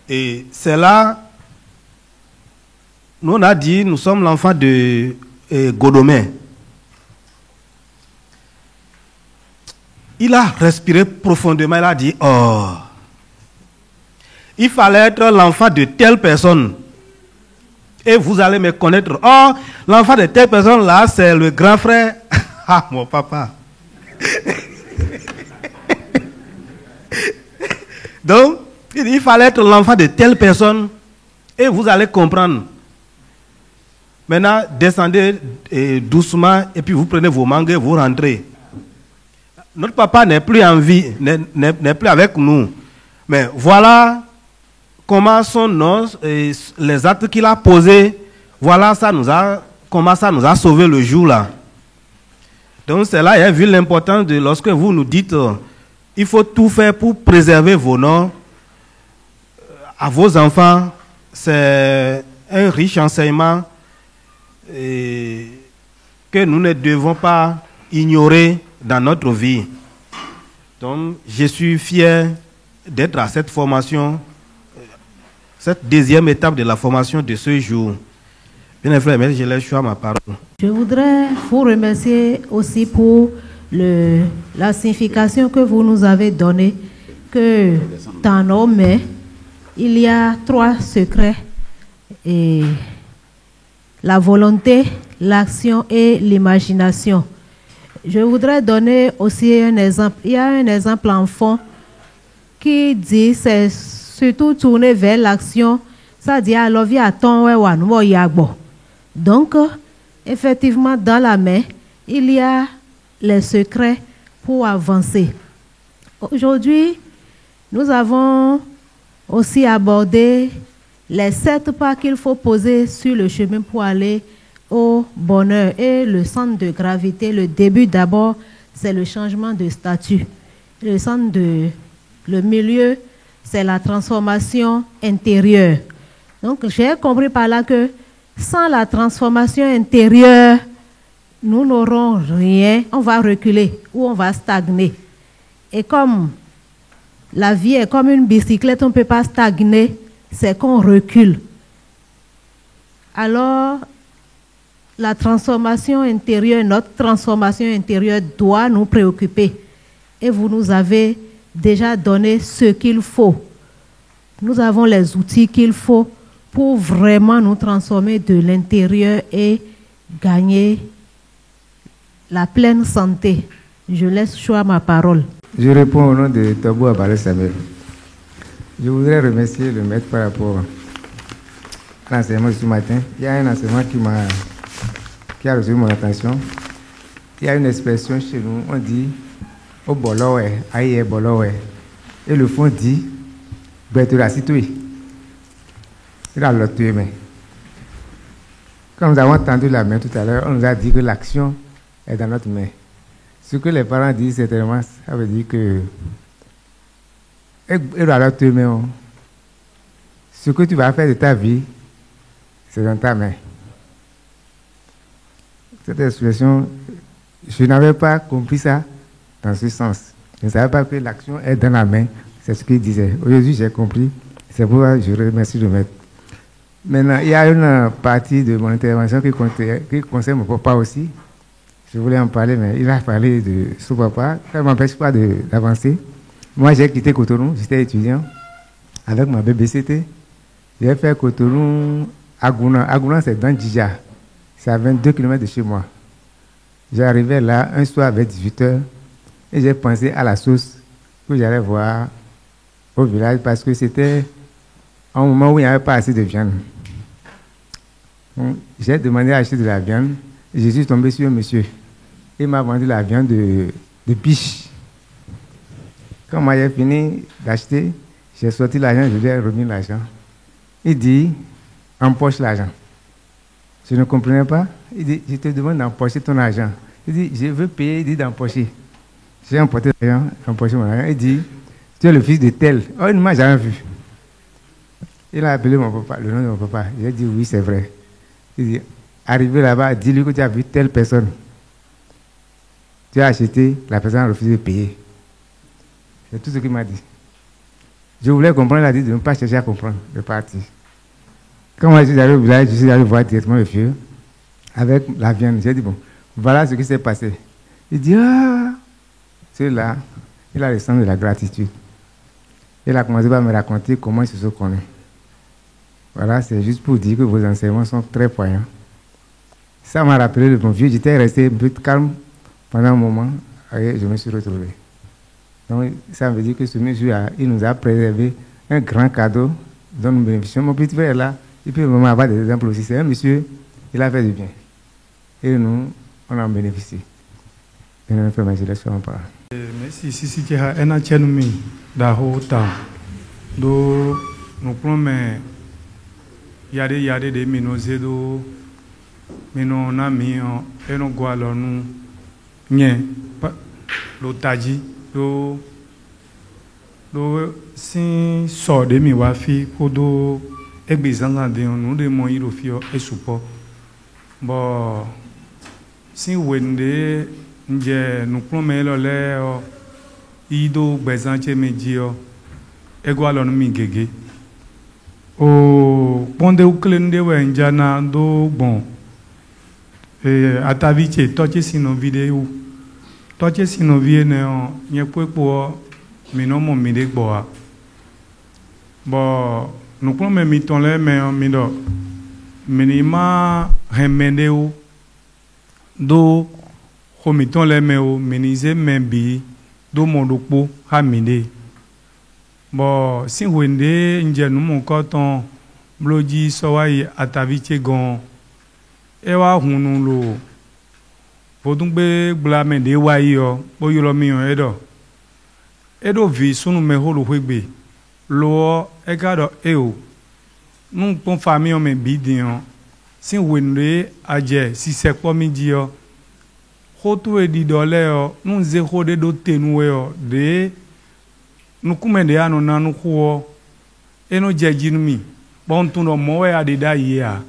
Et c'est là, nous on a dit, nous sommes l'enfant de Godomé. Il a respiré profondément, il a dit, oh, il fallait être l'enfant de telle personne. Et vous allez me connaître. Oh, l'enfant de telle personne là, c'est le grand frère. Ah, mon papa. Donc, il fallait être l'enfant de telle personne. Et vous allez comprendre. Maintenant, descendez doucement et puis vous prenez vos mangues et vous rentrez. Notre papa n'est plus en vie, n'est plus avec nous. Mais voilà comment son nom, les actes qu'il a posés, voilà comment ça nous a sauvé le jour là. Donc c'est là, il a vu l'importance de lorsque vous nous dites, il faut tout faire pour préserver vos noms à vos enfants. C'est un riche enseignement que nous ne devons pas ignorer dans notre vie. Donc, je suis fier d'être à cette formation, cette deuxième étape de la formation de ce jour. Bien, frère, je laisse choix ma parole. Je voudrais vous remercier aussi pour la signification que vous nous avez donnée, que dans nos mains, il y a 3 secrets, et la volonté, l'action et l'imagination. Je voudrais donner aussi un exemple. Il y a un exemple en fond qui dit, c'est surtout tourné vers l'action. Ça dit, alors via ton yagbo. Donc, effectivement, dans la main, il y a les secrets pour avancer. Aujourd'hui, nous avons aussi abordé les 7 pas qu'il faut poser sur le chemin pour aller au bonheur. Et le centre de gravité, le début d'abord, c'est le changement de statut. Le milieu, c'est la transformation intérieure. Donc, j'ai compris par là que sans la transformation intérieure, nous n'aurons rien, on va reculer ou on va stagner. Et comme la vie est comme une bicyclette, on ne peut pas stagner, c'est qu'on recule. Alors, la transformation intérieure, notre transformation intérieure doit nous préoccuper. Et vous nous avez déjà donné ce qu'il faut. Nous avons les outils qu'il faut pour vraiment nous transformer de l'intérieur et gagner la pleine santé. Je laisse choix ma parole. Je réponds au nom de Tabou Abalé Samuel. Je voudrais remercier le maître par rapport à l'enseignement de ce matin. Il y a un enseignement qui a reçu mon attention. Il y a une expression chez nous, on dit au bolowe, aïe bolowe. Et le fond dit, la citoyen. Il a l'autre main. Quand nous avons entendu la main tout à l'heure, on nous a dit que l'action est dans notre main. Ce que les parents disent, certainement, ça veut dire que ce que tu vas faire de ta vie, c'est dans ta main. Cette expression, je n'avais pas compris ça dans ce sens. Je ne savais pas que l'action est dans la main. C'est ce qu'il disait. Aujourd'hui, j'ai compris. C'est pourquoi je remercie le maître. Maintenant, il y a une partie de mon intervention qui concerne mon papa aussi. Je voulais en parler, mais il a parlé de son papa. Ça ne m'empêche pas d'avancer. Moi, j'ai quitté Cotonou, j'étais étudiant avec ma BBCT. J'ai fait Cotonou à Gounan. À Gounan, c'est dans Djidja. C'est à 22 km de chez moi. J'arrivais là un soir vers 18h et j'ai pensé à la sauce que j'allais voir au village parce que c'était un moment où il n'y avait pas assez de viande. Donc, j'ai demandé à acheter de la viande et je suis tombé sur un monsieur. Il m'a vendu la viande de biche. Quand moi j'ai fini d'acheter, j'ai sorti l'argent, je lui ai remis l'argent. Il dit, empoche l'argent. Je ne comprenais pas. Il dit, je te demande d'empocher ton argent. Il dit, je veux payer, il dit d'empocher. J'ai emporté l'argent, empoché mon argent. Il dit, tu es le fils de tel. Oh, il ne m'a jamais vu. Il a appelé mon papa, le nom de mon papa. J'ai dit, oui, c'est vrai. Il dit, arrivé là-bas, dis-lui que tu as vu telle personne. Tu as acheté, la personne a refusé de payer. C'est tout ce qu'il m'a dit. Je voulais comprendre, il a dit de ne pas chercher à comprendre, de partir. Quand moi je suis allé au village, je suis allé voir directement le vieux avec la viande. J'ai dit, bon, voilà ce qui s'est passé. Il dit, ah, celui-là, il a le sens de la gratitude. Il a commencé à me raconter comment il se connaît. Voilà, c'est juste pour dire que vos enseignements sont très poignants. Ça m'a rappelé de mon vieux, j'étais resté un peu calme pendant un moment, et je me suis retrouvé. Donc, ça veut dire que ce monsieur, il nous a préservé un grand cadeau dont nous bénéficions. Mon petit frère là, il peut vraiment avoir des exemples aussi. C'est un monsieur, il a fait du bien. Et nous, on en bénéficie. Et nous, je laisse faire en parole. Merci, si tu as un attenumi d'ahota, do nous promet yade de minozedo, mino nami et no gualonu, nye, l'otaji, do si sort de mi wafi pour do egbizanga de nous de mon irofio et support. Bon, si wende nje nous promet le ido bezanche medio egwalo no mi gege o ponde uklende wenjana do bon ataviche toche sino video toche sino viene nye poepo mi no mo mi de gboa bo nous promet mi ton le me mi do minima remendeu do komiton le meo menize membi do mondokpo hamide bo si wende nje nu mon koton bloji sowai ataviche gon ewa hunu lo bodungbe gbla mende wa yo boyolo mi edo vi sunu me holo hwegbe lo egado eo nu pon fami o me bidin si wende aje si sekpo mi dio hotu edi doleo nu ze hode do tenuwe de nu kumende ano na nu huo eno jejinu mi bon tuno mowe adida yea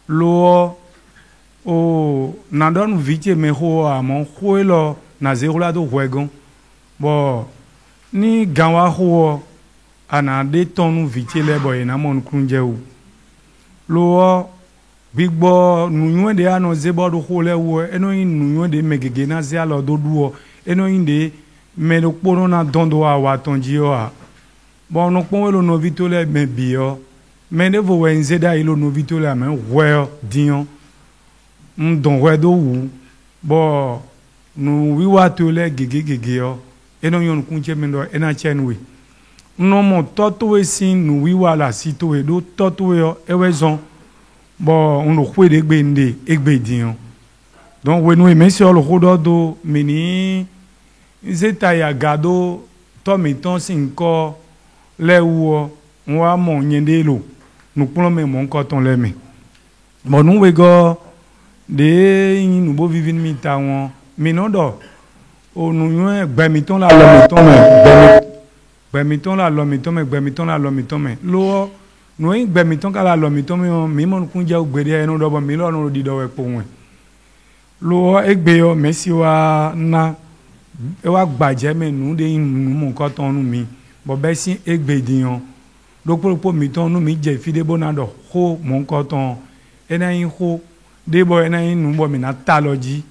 lo o nandon viche me ho amon huelo na ze hula do huegon bo ni ganwa huo ana de tonu viche lebo ena mon kunje u lo bigbo nunyo de ano zebo do hole wo eno yin nunyo de megege na ze alo do duo eno yin de me do pono na dondo a wa tonji o a bo no pon lo no vitole me bio mais ne vous voyez da ilo novito la mais ouais dion donc ouais do ou bon nous wiwa to le gege yo et non yon kunche mendo e na chenwe non mon toto e sin nous wiwa la sito e do toto yo e wezon bon on no de gbende egbe dion donc we nous mais sur le rodo do mini zeta ya gado to mi ton sin ko le wo wa mon nyende lo nous prenons même mon coton le mi bon nous we go de nous bo vivin mi ta won mi no do o nu yun gbemiton la lomiton me gbemiton la lomiton me gbemiton la lomiton me lo nu yin gbemiton ka la lomiton me mi mo kun je ogbede enu do bo mi lo nu di do we po won lo egbe yo mesi wa na e wa gbaje me nu de nu mo coton nu mi bo be sin egbe diyan lopolopo mi ton nu mi je fi de bonado ho mon coton ena yin ho de bo ena yin nu bo mi na taloji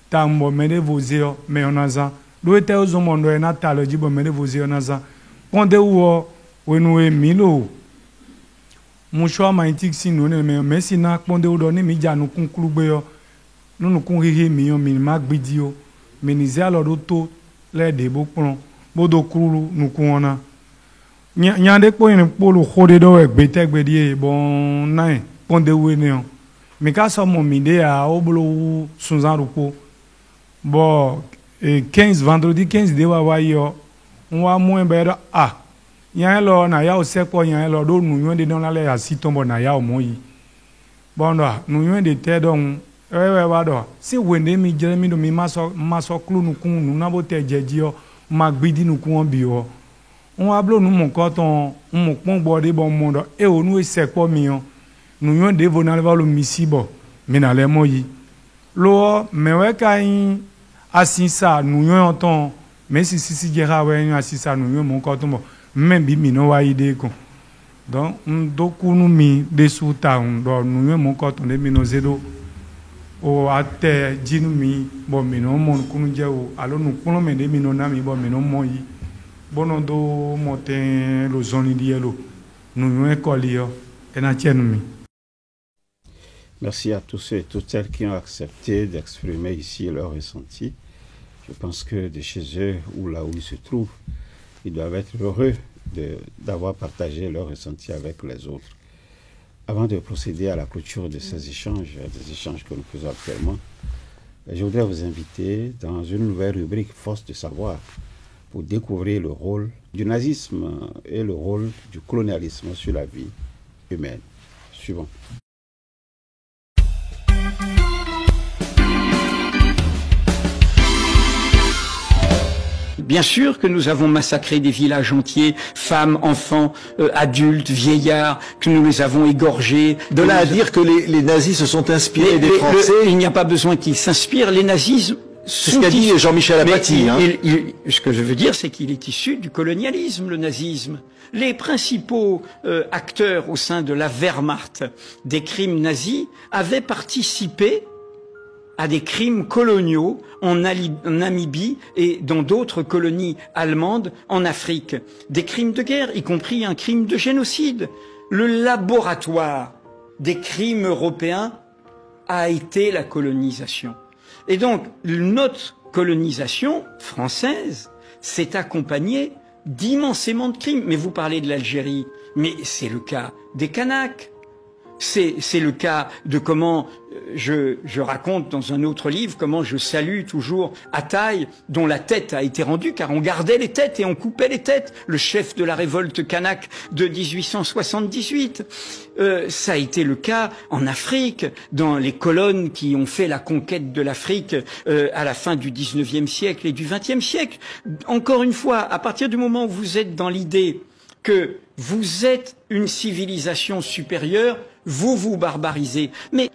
tambo mede vozeo me onaza do ete ozo mondo e na taloji bo mede vozeo naza ponde wo wenu e milo musho amaintik sinu ne me mesi na ponde wo do ni mi janu kun klugbe yo nunu kun hihi mi yo mi magbidi yo me ni ze alo do to le de bo pon bo do krulu nu kun ona nyande po yin polo khode do e gbetegbe die bon nai ponde wo ne o mi ka so mo mi de a oblo sunzan rupo bon 15 vendredi 15 de wa yo on wa mo en be ah yan lo na ya o sepo yan lo do nu yon de don la le asiton bo na ya o mo yi bon do nu yon de te don we wa do si wende mi jere mi do mi maso klu nu kun nu na bo te jeji o ma gbidi nu kun bi o on wa blo nu mo ko ton mo pon bo de bon mo do e o nu e sepo mi o nu yon de vo na le va lo misi bo mi na le mo yi lo me we kan asisa nu yon ton mais si jera we asisa nu yon mon ko ton bo même bi mi no wa ide ko donc do kunu mi de suta do nu yon mon ko ton de mi no zedo o ate jinu mi bo mi no mon kunu je o alo nu kunu me de mi no na mi bo mi no mo yi bono do moten lo zoni dielo nu yon ko lio e na chenu mi. Merci à tous ceux et toutes celles qui ont accepté d'exprimer ici leur ressenti. Je pense que de chez eux ou là où ils se trouvent, ils doivent être heureux d'avoir partagé leur ressenti avec les autres. Avant de procéder à la clôture de ces échanges, des échanges que nous faisons actuellement, je voudrais vous inviter dans une nouvelle rubrique Force de savoir pour découvrir le rôle du nazisme et le rôle du colonialisme sur la vie humaine. Suivant. Bien sûr que nous avons massacré des villages entiers, femmes, enfants, adultes, vieillards, que nous les avons égorgés. De là à dire que les nazis se sont inspirés des Français. Il n'y a pas besoin qu'ils s'inspirent. Les nazis... C'est ce qu'a dit Jean-Michel Apathy. Ce que je veux dire, c'est qu'il est issu du colonialisme, le nazisme. Les principaux acteurs au sein de la Wehrmacht des crimes nazis avaient participé à des crimes coloniaux en Namibie et dans d'autres colonies allemandes en Afrique. Des crimes de guerre, y compris un crime de génocide. Le laboratoire des crimes européens a été la colonisation. Et donc, notre colonisation française s'est accompagnée d'immensément de crimes. Mais vous parlez de l'Algérie, mais c'est le cas des Kanaks. C'est le cas de comment je raconte dans un autre livre comment je salue toujours Ataï, dont la tête a été rendue, car on gardait les têtes et on coupait les têtes, le chef de la révolte kanak de 1878. Ça a été le cas en Afrique, dans les colonnes qui ont fait la conquête de l'Afrique à la fin du 19e siècle et du 20e siècle. Encore une fois, à partir du moment où vous êtes dans l'idée que vous êtes une civilisation supérieure, vous vous barbarisez. Mais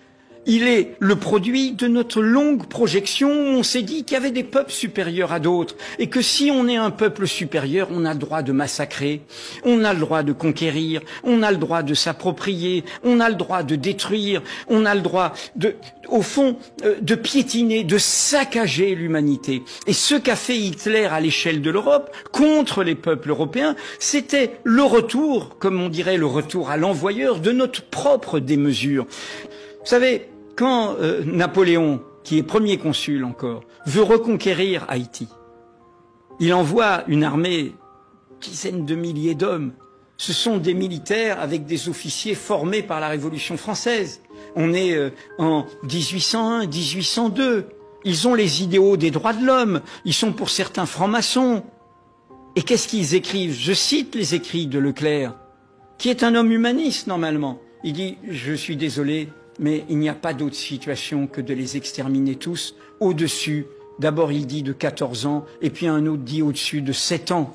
il est le produit de notre longue projection. On s'est dit qu'il y avait des peuples supérieurs à d'autres et que si on est un peuple supérieur, on a le droit de massacrer, on a le droit de conquérir, on a le droit de s'approprier, on a le droit de détruire, on a le droit au fond, de piétiner, de saccager l'humanité. Et ce qu'a fait Hitler à l'échelle de l'Europe contre les peuples européens, c'était le retour, comme on dirait le retour à l'envoyeur, de notre propre démesure. Vous savez, quand Napoléon, qui est premier consul encore, veut reconquérir Haïti, il envoie une armée, dizaines de milliers d'hommes. Ce sont des militaires avec des officiers formés par la Révolution française. On est en 1801, 1802. Ils ont les idéaux des droits de l'homme. Ils sont pour certains francs-maçons. Et qu'est-ce qu'ils écrivent? Je cite les écrits de Leclerc, qui est un homme humaniste normalement. Il dit « Je suis désolé, mais il n'y a pas d'autre situation que de les exterminer tous au-dessus ». D'abord il dit de 14 ans, et puis un autre dit au-dessus de 7 ans.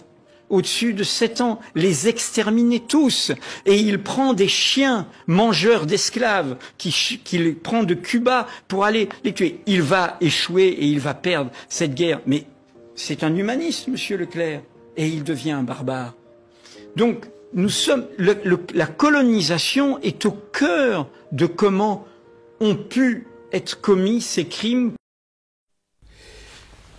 Au-dessus de 7 ans, les exterminer tous. Et il prend des chiens mangeurs d'esclaves qu'il prend de Cuba pour aller les tuer. Il va échouer et il va perdre cette guerre. Mais c'est un humaniste, monsieur Leclerc. Et il devient un barbare. Donc, nous sommes, la colonisation est au cœur de comment ont pu être commis ces crimes.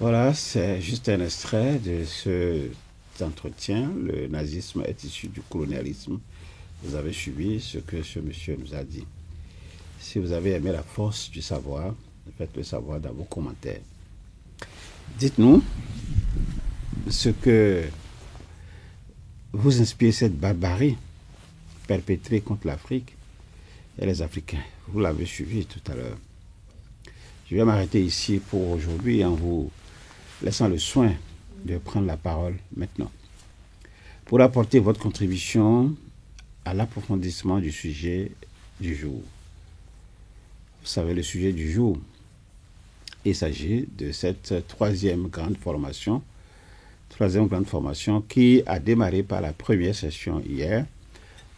Voilà, c'est juste un extrait de cet entretien. Le nazisme est issu du colonialisme. Vous avez suivi ce que ce monsieur nous a dit. Si vous avez aimé la force du savoir, faites-le savoir dans vos commentaires. Dites-nous ce que vous inspire cette barbarie perpétrée contre l'Afrique et les Africains. Vous l'avez suivi tout à l'heure. Je vais m'arrêter ici pour aujourd'hui en vous laissant le soin de prendre la parole maintenant pour apporter votre contribution à l'approfondissement du sujet du jour. Vous savez, le sujet du jour, il s'agit de cette troisième grande formation qui a démarré par la première session hier.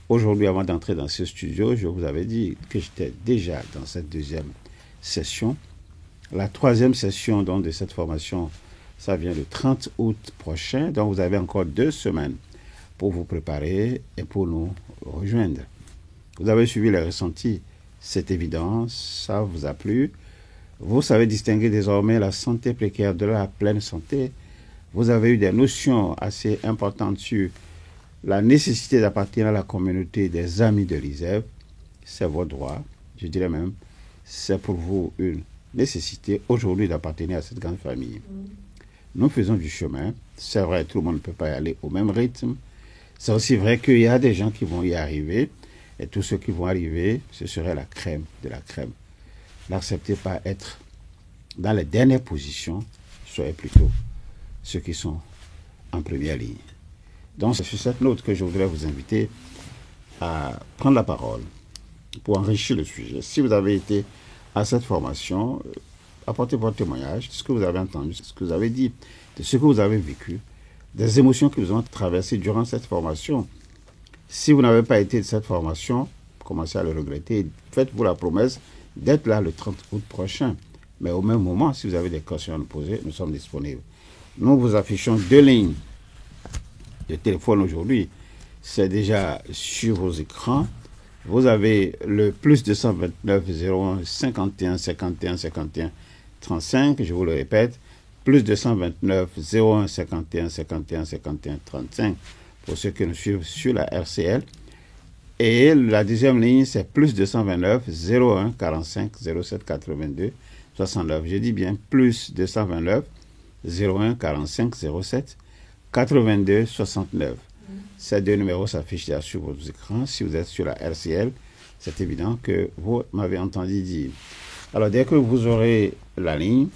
Aujourd'hui, avant d'entrer dans ce studio, je vous avais dit que j'étais déjà dans cette deuxième session. La troisième session donc, de cette formation, ça vient le 30 août prochain. Donc, vous avez encore 2 semaines pour vous préparer et pour nous rejoindre. Vous avez suivi les ressentis. C'est évident, ça vous a plu. Vous savez distinguer désormais la santé précaire de la pleine santé. Vous avez eu des notions assez importantes sur la nécessité d'appartenir à la communauté des amis de l'ISEV. C'est votre droit, je dirais même, c'est pour vous une nécessité aujourd'hui d'appartenir à cette grande famille. Nous faisons du chemin. C'est vrai, tout le monde ne peut pas y aller au même rythme. C'est aussi vrai qu'il y a des gens qui vont y arriver. Et tous ceux qui vont arriver, ce serait la crème de la crème. N'acceptez pas être dans les dernières positions. Soyez plutôt ceux qui sont en première ligne. Donc, c'est sur cette note que je voudrais vous inviter à prendre la parole pour enrichir le sujet. Si vous avez été à cette formation, apportez votre témoignage de ce que vous avez entendu, de ce que vous avez dit, de ce que vous avez vécu, des émotions qui vous ont traversé durant cette formation. Si vous n'avez pas été de cette formation, commencez à le regretter. Faites-vous la promesse d'être là le 30 août prochain. Mais au même moment, si vous avez des questions à nous poser, nous sommes disponibles. Nous vous affichons 2 lignes de téléphone aujourd'hui. C'est déjà sur vos écrans. Vous avez le plus 229 01 51 51 51 35. Je vous le répète, plus 229 01 51 51 51 35 pour ceux qui nous suivent sur la RCL. Et la deuxième ligne, c'est plus 229 01 45 07 82 69. Je dis bien plus 229 01 45 07 82 69. Ces 2 numéros s'affichent déjà sur vos écrans. Si vous êtes sur la RCL, c'est évident que vous m'avez entendu dire. Alors, dès que vous aurez la ligne,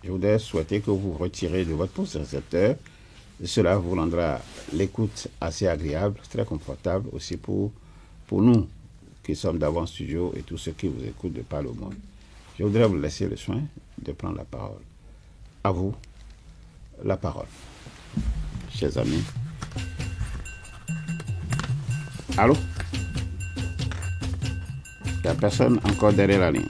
je voudrais souhaiter que vous retirez de votre poste récepteur. Cela vous rendra l'écoute assez agréable, très confortable aussi pour nous qui sommes d'avant studio et tous ceux qui vous écoutent de par le monde. Je voudrais vous laisser le soin de prendre la parole. À vous, la parole. Chers amis. Allô? Il n'y a personne encore derrière la ligne.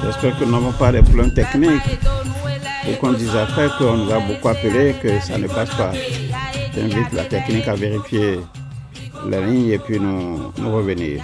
J'espère que nous n'avons pas de problèmes techniques et qu'on dise après qu'on nous a beaucoup appelé que ça ne passe pas. J'invite la technique à vérifier la ligne et puis nous revenir.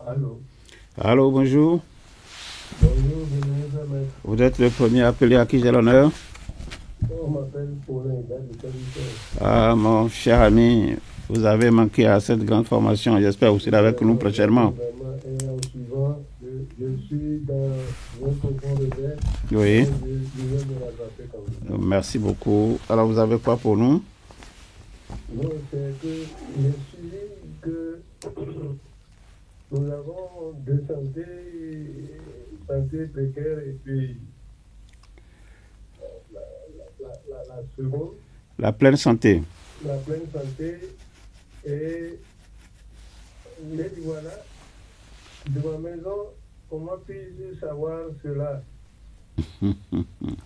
Allô. Allô, bonjour. Bonjour, vous êtes le premier appelé à qui j'ai l'honneur. On m'appelle Paulin. Ah, mon cher ami, vous avez manqué à cette grande formation. J'espère que vous serez avec nous prochainement. Je suis dans votre fond de verre. Oui. Je vais me rattraper comme ça. Merci beaucoup. Alors, vous avez quoi pour nous? Non, c'est que j'ai suivi que nous avons deux santé précaire et puis la seconde. La pleine santé. La pleine santé et mais voilà, de ma maison, comment puis-je savoir cela?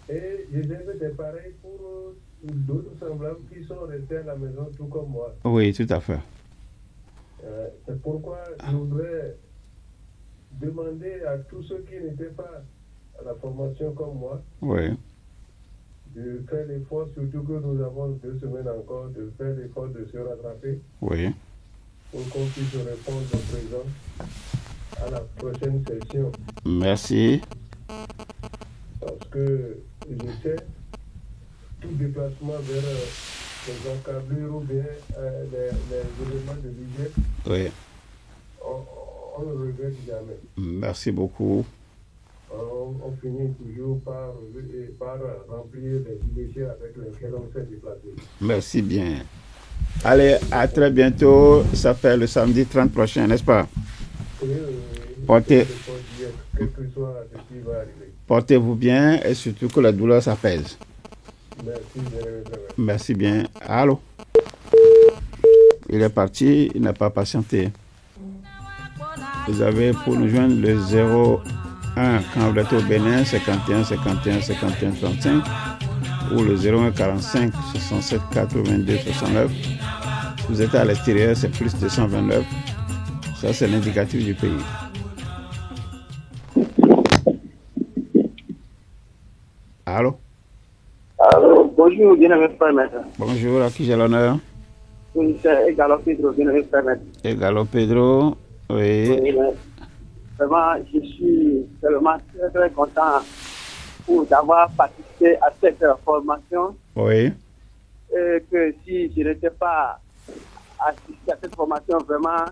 Et je sais que c'est pareil pour d'autres semblables qui sont restés à la maison tout comme moi. Oui, tout à fait. C'est pourquoi je voudrais demander à tous ceux qui n'étaient pas à la formation comme moi, oui, de faire l'effort, surtout que nous avons 2 semaines encore, de faire l'effort de se rattraper, oui, pour qu'on puisse répondre au présent à la prochaine session. Merci. Parce que je sais, tout déplacement vers les encablures ou bien les éléments de budget, Oui. on ne regrette jamais. Merci beaucoup. On finit toujours par remplir les budgets avec lesquels on s'est déplacé. Merci bien. Allez, à très bientôt. Ça fait le samedi 30 prochain, n'est-ce pas? Portez-vous bien et surtout que la douleur s'apaise. Merci bien. Allô? Il est parti, il n'a pas patienté. Vous avez pour nous joindre le 01 quand vous êtes au Bénin, 51 51 51 35 ou le 01 45 67 82 69. Si vous êtes à l'extérieur, c'est plus 229. Ça, c'est l'indicatif du pays. Allô? Allô, bonjour, bien-aimé frère maître. Bonjour, à qui j'ai l'honneur? Oui, c'est Egalo Pedro, bien-aimé frère maître. Egalo Pedro, oui. Oui, vraiment, je suis tellement très, très content d'avoir participé à cette formation. Oui. Et que si je n'étais pas assisté à cette formation, vraiment,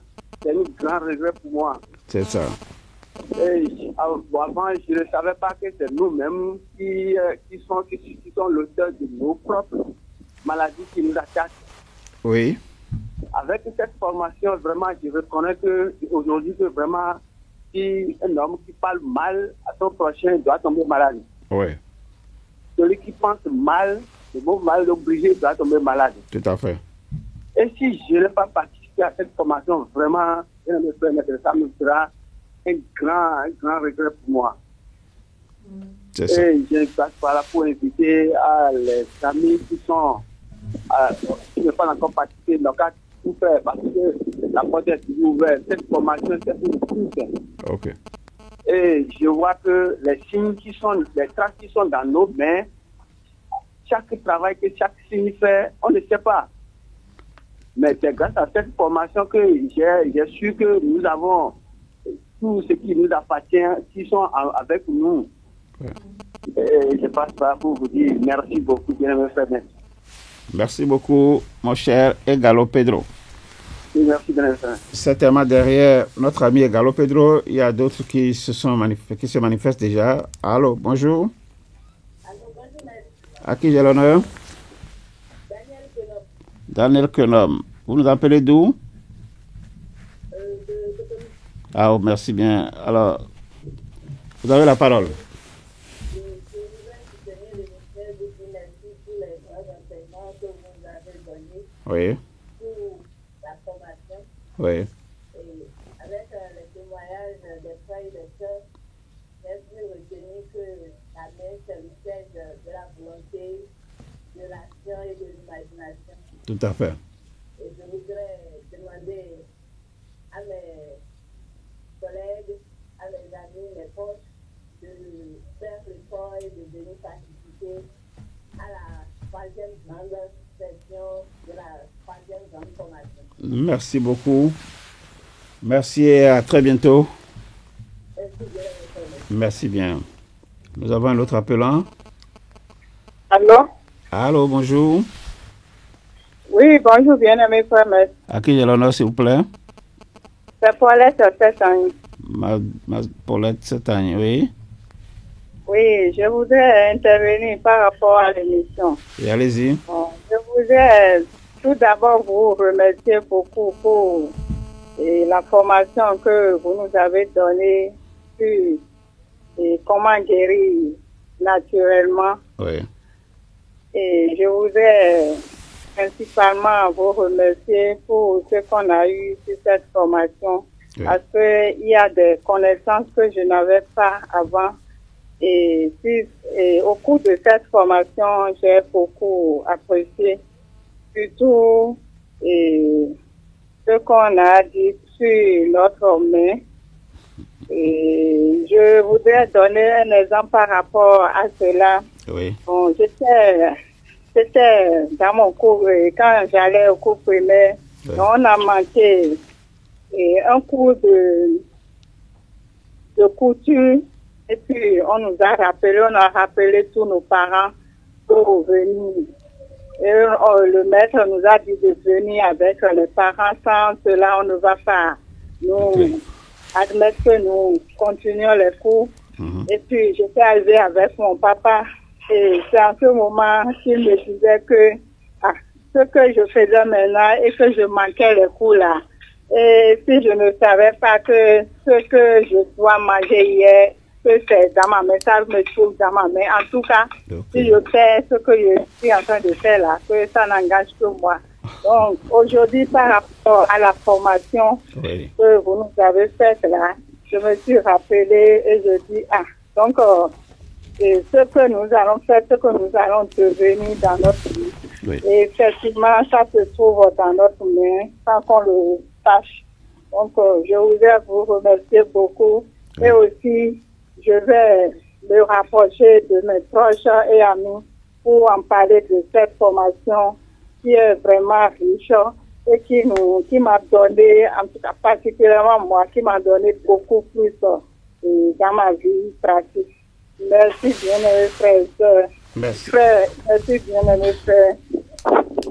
c'est un grand regret pour moi. C'est ça. Et avant, je ne savais pas que c'est nous-mêmes qui sont l'auteur de nos propres maladies qui nous attaquent. Oui. Avec cette formation, vraiment, je reconnais qu'aujourd'hui, que vraiment, Si un homme qui parle mal à son prochain doit tomber malade. Oui. Celui qui pense mal, le mot mal obligé doit tomber malade. Tout à fait. Et si je n'ai pas participé à cette formation, vraiment, ça me sera un grand regret pour moi. C'est ça. Et je passe par là pour inviter à les amis qui ne pas encore participé, donc à tout faire, parce que la porte est toujours ouverte. Cette formation, c'est pour tous. Ok. Et je vois que les signes les traces qui sont dans nos mains, chaque travail que chaque signe fait, on ne sait pas. Mais c'est grâce à cette formation que j'ai su que nous avons tout ce qui nous appartient, qui sont avec nous. Ouais. Et je passe par pour vous dire merci beaucoup, bien-aimé frère. Merci beaucoup, mon cher Egalo Pedro. Oui, merci, bien-aimé frère. Certainement, derrière notre ami Egalo Pedro, il y a d'autres qui se manifestent déjà. Allô, bonjour. Allô, bonjour, maître. À qui j'ai l'honneur? Daniel Kenom. Daniel Kenom. Vous nous appelez d'où? Ah, oh, merci bien. Alors, vous avez la parole. Je voudrais soutenir le ministère de l'Énergie pour les grands enseignements que vous nous avez donnés. Oui. Pour la formation. Oui. Et avec les témoignages des frères et des sœurs, j'ai pu retenir que la main, c'est le siège de la volonté, de l'action et de l'imagination. Tout à fait. Et je voudrais demander à mes collègues, à mes amis, mes proches, de faire l'effort et de venir participer à la 3e grande session de la 3e grande formation. Merci beaucoup. Merci et à très bientôt. Merci bien. Nous avons un autre appelant. Allô? Allô, bonjour. Oui, bonjour, bien-aimé frère. À qui j'ai l'honneur, s'il vous plaît? C'est Paulette, 7 ans. Paulette, 7 ans, oui. Oui, je voudrais intervenir par rapport à l'émission. Et allez-y. Bon, je voudrais tout d'abord vous remercier beaucoup pour la formation que vous nous avez donnée sur comment guérir naturellement. Oui. Et je voudrais principalement vous remercier pour ce qu'on a eu sur cette formation. Oui. Parce qu'il y a des connaissances que je n'avais pas avant. Et au cours de cette formation, j'ai beaucoup apprécié, surtout ce qu'on a dit sur notre main. Et je voudrais donner un exemple par rapport à cela. Oui. Bon, c'était dans mon cours, quand j'allais au cours primaire, oui. On a manqué un cours de couture. Et puis, on a rappelé tous nos parents pour venir. Et le maître nous a dit de venir avec les parents. Sans cela, on ne va pas nous admettre que nous continuions les cours. Et puis, j'étais arrivée avec mon papa. Et c'est en ce moment qu'il me disait que ce que je faisais maintenant et que je manquais les cours là. Et si je ne savais pas que ce que je dois manger hier, que c'est dans ma main, ça me trouve dans ma main. En tout cas, si je fais ce que je suis en train de faire là, que ça n'engage que moi. Donc, aujourd'hui, par rapport à la formation que vous nous avez faite là, je me suis rappelée et je dis, donc, ce que nous allons faire, ce que nous allons devenir dans notre vie. Oui. Et effectivement, ça se trouve dans notre main, sans qu'on le sache. Donc, je voudrais vous remercier beaucoup. Oui. Et aussi, je vais me rapprocher de mes proches et amis pour en parler de cette formation qui est vraiment riche et qui m'a donné, en tout cas particulièrement moi, qui m'a donné beaucoup plus dans ma vie pratique. Merci bien-aimé frère. Merci. Merci bien-aimé frère.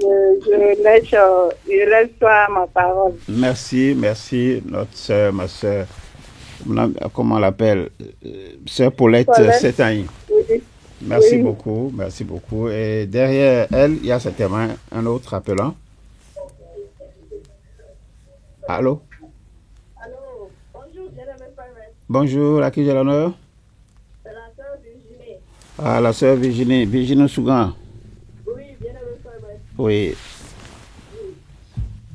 Je laisse toi ma parole. Merci, notre soeur, ma soeur. Comment on l'appelle? Sœur Paulette, 7 ans. Oui. Merci beaucoup. Et derrière elle, il y a certainement un autre appelant. Allô? Allô, bonjour, bien-aimé frère. Bonjour, à qui j'ai l'honneur? C'est la sœur Virginie. Ah, la sœur Virginie. Virginie Sougan. Oui, bien le frère. Oui.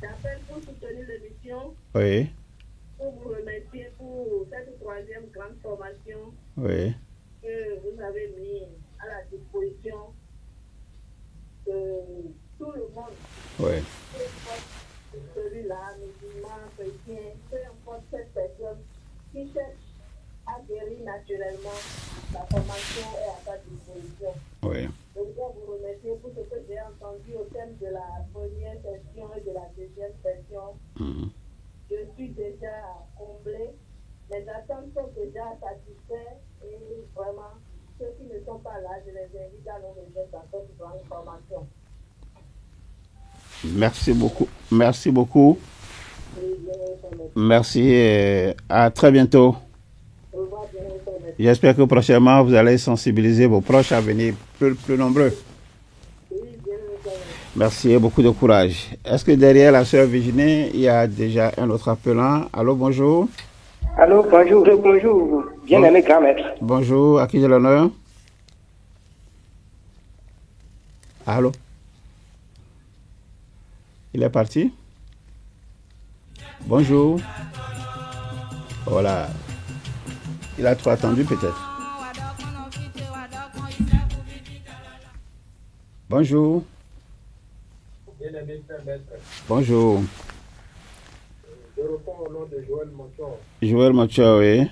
J'appelle pour soutenir l'émission. Oui. Pour vous remercier pour cette troisième grande formation Oui. que vous avez mis à la disposition de tout le monde. Oui. Celui-là, musulman, chrétien, peu importe cette personne qui cherche à guérir naturellement, la formation est à sa disposition. Oui. Je voudrais vous remercier pour ce que j'ai entendu au thème de la première session et de la deuxième session. Je suis déjà comblé, mes attentes sont déjà satisfaites et vraiment, ceux qui ne sont pas là, je les invite à nous rejoindre dans cette grande formation. Merci beaucoup. Merci beaucoup. Merci et à très bientôt. J'espère que prochainement, vous allez sensibiliser vos proches à venir plus nombreux. Merci et beaucoup de courage. Est-ce que derrière la sœur Virginie, il y a déjà un autre appelant? Allô, bonjour. Allô, bonjour, bonjour. Bien-aimé grand maître. Bonjour, à qui j'ai l'honneur? Allô? Il est parti? Bonjour. Voilà. Il a trop attendu peut-être. Bonjour. Bien-aimé frère maître. Bonjour. Je réponds au nom de Joël Mochor. Joël Mochor, oui.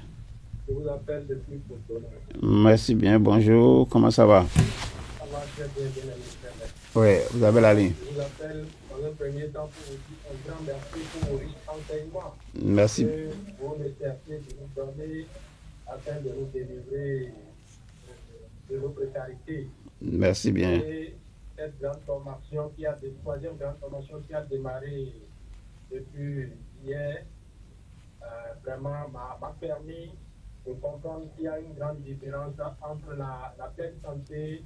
Je vous appelle depuis Cotonou. Merci bien, bonjour. Comment ça va? Ça va très bien, bien-aimé frère maître. Oui, vous avez la ligne. Je vous appelle dans un premier temps pour vous dire un grand merci pour vos riches enseignements. Merci. Que vous me cherchez de nous donner afin de nous délivrer de nos précarités. Merci bien. Et cette grande formation troisième grande formation qui a démarré depuis hier, vraiment m'a permis de comprendre qu'il y a une grande différence entre la pleine santé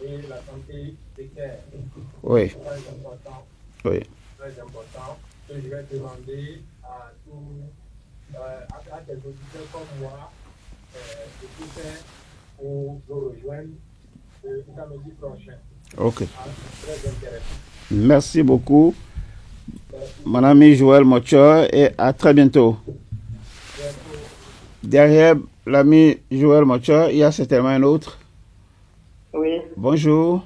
et la santé précaire. Oui. Très important. Oui. Très important. Que je vais demander à tous, à des auditeurs comme moi, de tout faire pour nous rejoindre le samedi prochain. Ok. Très intéressant. Merci beaucoup, mon ami Joël Mochor, et à très bientôt. Derrière l'ami Joël Mochor, il y a certainement un autre. Oui. Bonjour.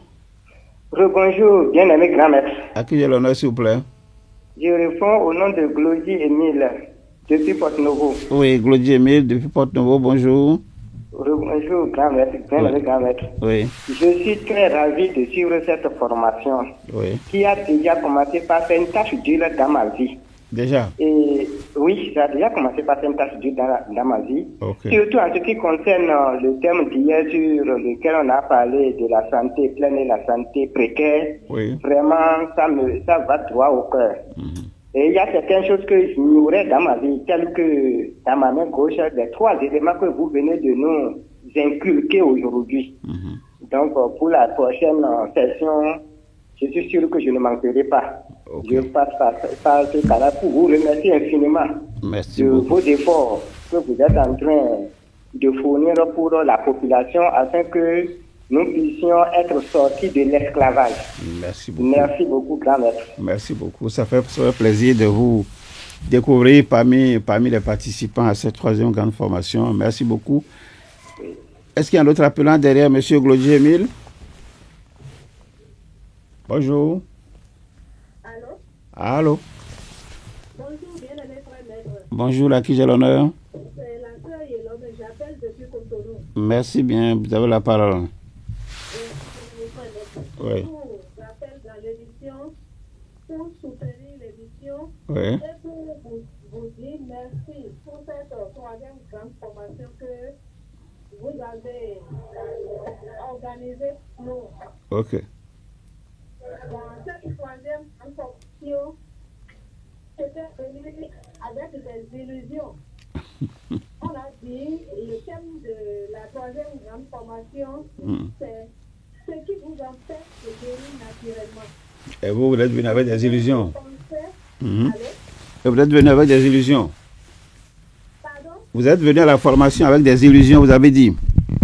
Rebonjour, bien-aimé grand maître. À qui j'ai l'honneur, s'il vous plaît? Je réponds au nom de Glody Émile, depuis Porte-Nouveau. Oui, Glody Émile, depuis Porte-Nouveau, bonjour. Bonjour, grand maître, bien-aimé grand maître. Oui. Je suis très ravi de suivre cette formation qui a déjà commencé par faire une tâche dure dans ma vie. Déjà? Et oui, ça a déjà commencé par faire une tâche dure dans ma vie. Okay. Surtout en ce qui concerne le thème d'hier sur lequel on a parlé de la santé pleine et la santé précaire. Oui. Vraiment, ça va droit au cœur. Et il y a certaines choses que j'ignorais dans ma vie, telles que dans ma main gauche, les 3 éléments que vous venez de nous inculquer aujourd'hui. Donc, pour la prochaine session, je suis sûr que je ne manquerai pas. Je passe par ce cas-là pour vous remercier infiniment de vos efforts que vous êtes en train de fournir pour la population afin que nous puissions être sortis de l'esclavage. Merci beaucoup. Merci beaucoup, grand maître. Merci beaucoup. Ça fait plaisir de vous découvrir parmi les participants à cette 3e grande formation. Merci beaucoup. Oui. Est-ce qu'il y a un autre appelant derrière M. Glody Émile? Bonjour. Allô? Allô? Bonjour, bien-aimé frère maître. Bonjour, à qui j'ai l'honneur? C'est la sœur Yélome, j'appelle depuis Cotonou. Merci bien, vous avez la parole. Oui. Je rappelle dans l'émission, pour soutenir l'émission, Oui. et pour vous dire merci pour cette 3e grande formation que vous avez organisée pour nous. Ok. Dans cette 3e grande formation, j'étais venu avec des illusions. On a dit, le thème de la 3e grande formation, c'est ce qui vous empêche de guérir naturellement. Et vous êtes venu avec des illusions. Allez? Et vous êtes venu avec des illusions. Pardon? Vous êtes venu à la formation avec des illusions, vous avez dit?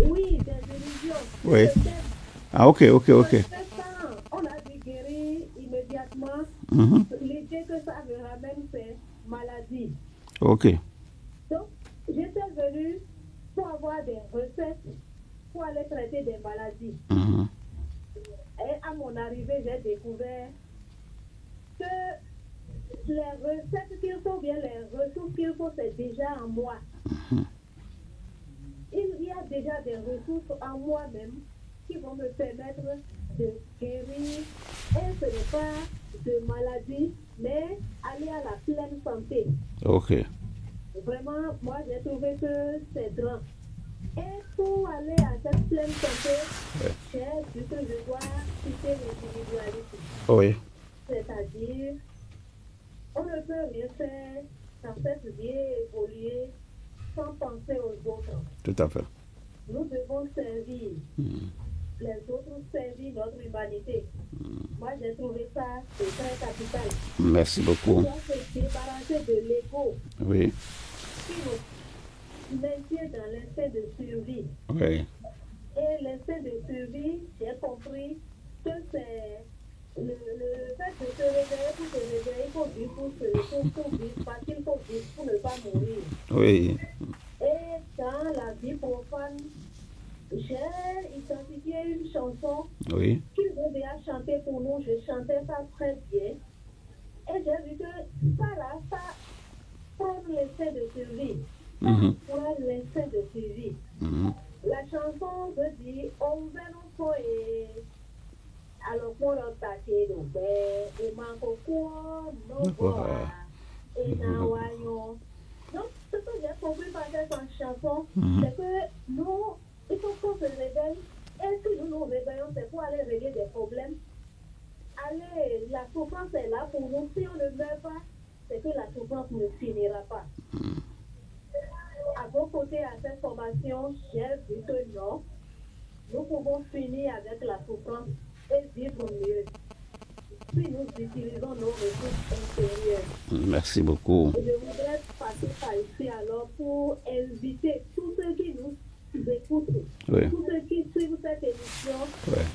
Oui, des illusions. Oui. Ah, ok. On a dû guérir immédiatement. L'idée que ça me ramène, c'est maladie. Ok. Donc, j'étais venue pour avoir des recettes pour aller traiter des maladies. Et à mon arrivée, j'ai découvert que les recettes qu'il faut, bien les ressources qu'il faut, c'est déjà en moi. Il y a déjà des ressources en moi-même qui vont me permettre de guérir. Et ce n'est pas de maladie, mais aller à la pleine santé. Ok. Vraiment, moi, j'ai trouvé que c'est grand. Et pour aller à cette pleine santé, j'ai vu que je dois quitter l'individualisme. Oui. C'est-à-dire, on ne peut rien faire dans cette vie évoluer sans penser aux autres. Tout à fait. Nous devons servir. Les autres servir notre humanité. Moi, j'ai trouvé ça très capital. Merci beaucoup. On doit se débarrasser de l'ego. Oui. Qui nous maintient dans l'instinct de survie. Oui. Et l'instinct de survie, j'ai compris que c'est le fait de se réveiller pour se réveiller, il faut vivre pour vivre, parce qu'il faut vivre pour ne pas mourir. Oui. Et dans la vie profane, j'ai identifié une chanson qu'ils ont déjà chantée pour nous. Je chantais ça très bien. Et j'ai vu que ça prendre l'instinct de survie. Prendre l'instinct de survie. La chanson veut dire on va nous faire. Alors pour l'attaquer, nous et manque quoi, non quoi, et n'envoyons. Donc, ce que j'ai compris par cette chanson, c'est que nous, il faut qu'on se réveille. Et si nous nous réveillons, c'est pour aller régler des problèmes. Allez, la souffrance est là pour nous. Si on ne meurt pas, c'est que la souffrance ne finira pas. À vos côtés, à cette formation, j'ai vu que non, nous pouvons finir avec la souffrance et vivre mieux si nous utilisons nos ressources intérieures. Merci beaucoup. Et je voudrais passer par ici alors pour inviter tous ceux qui nous écoutent, tous ceux qui suivent cette émission,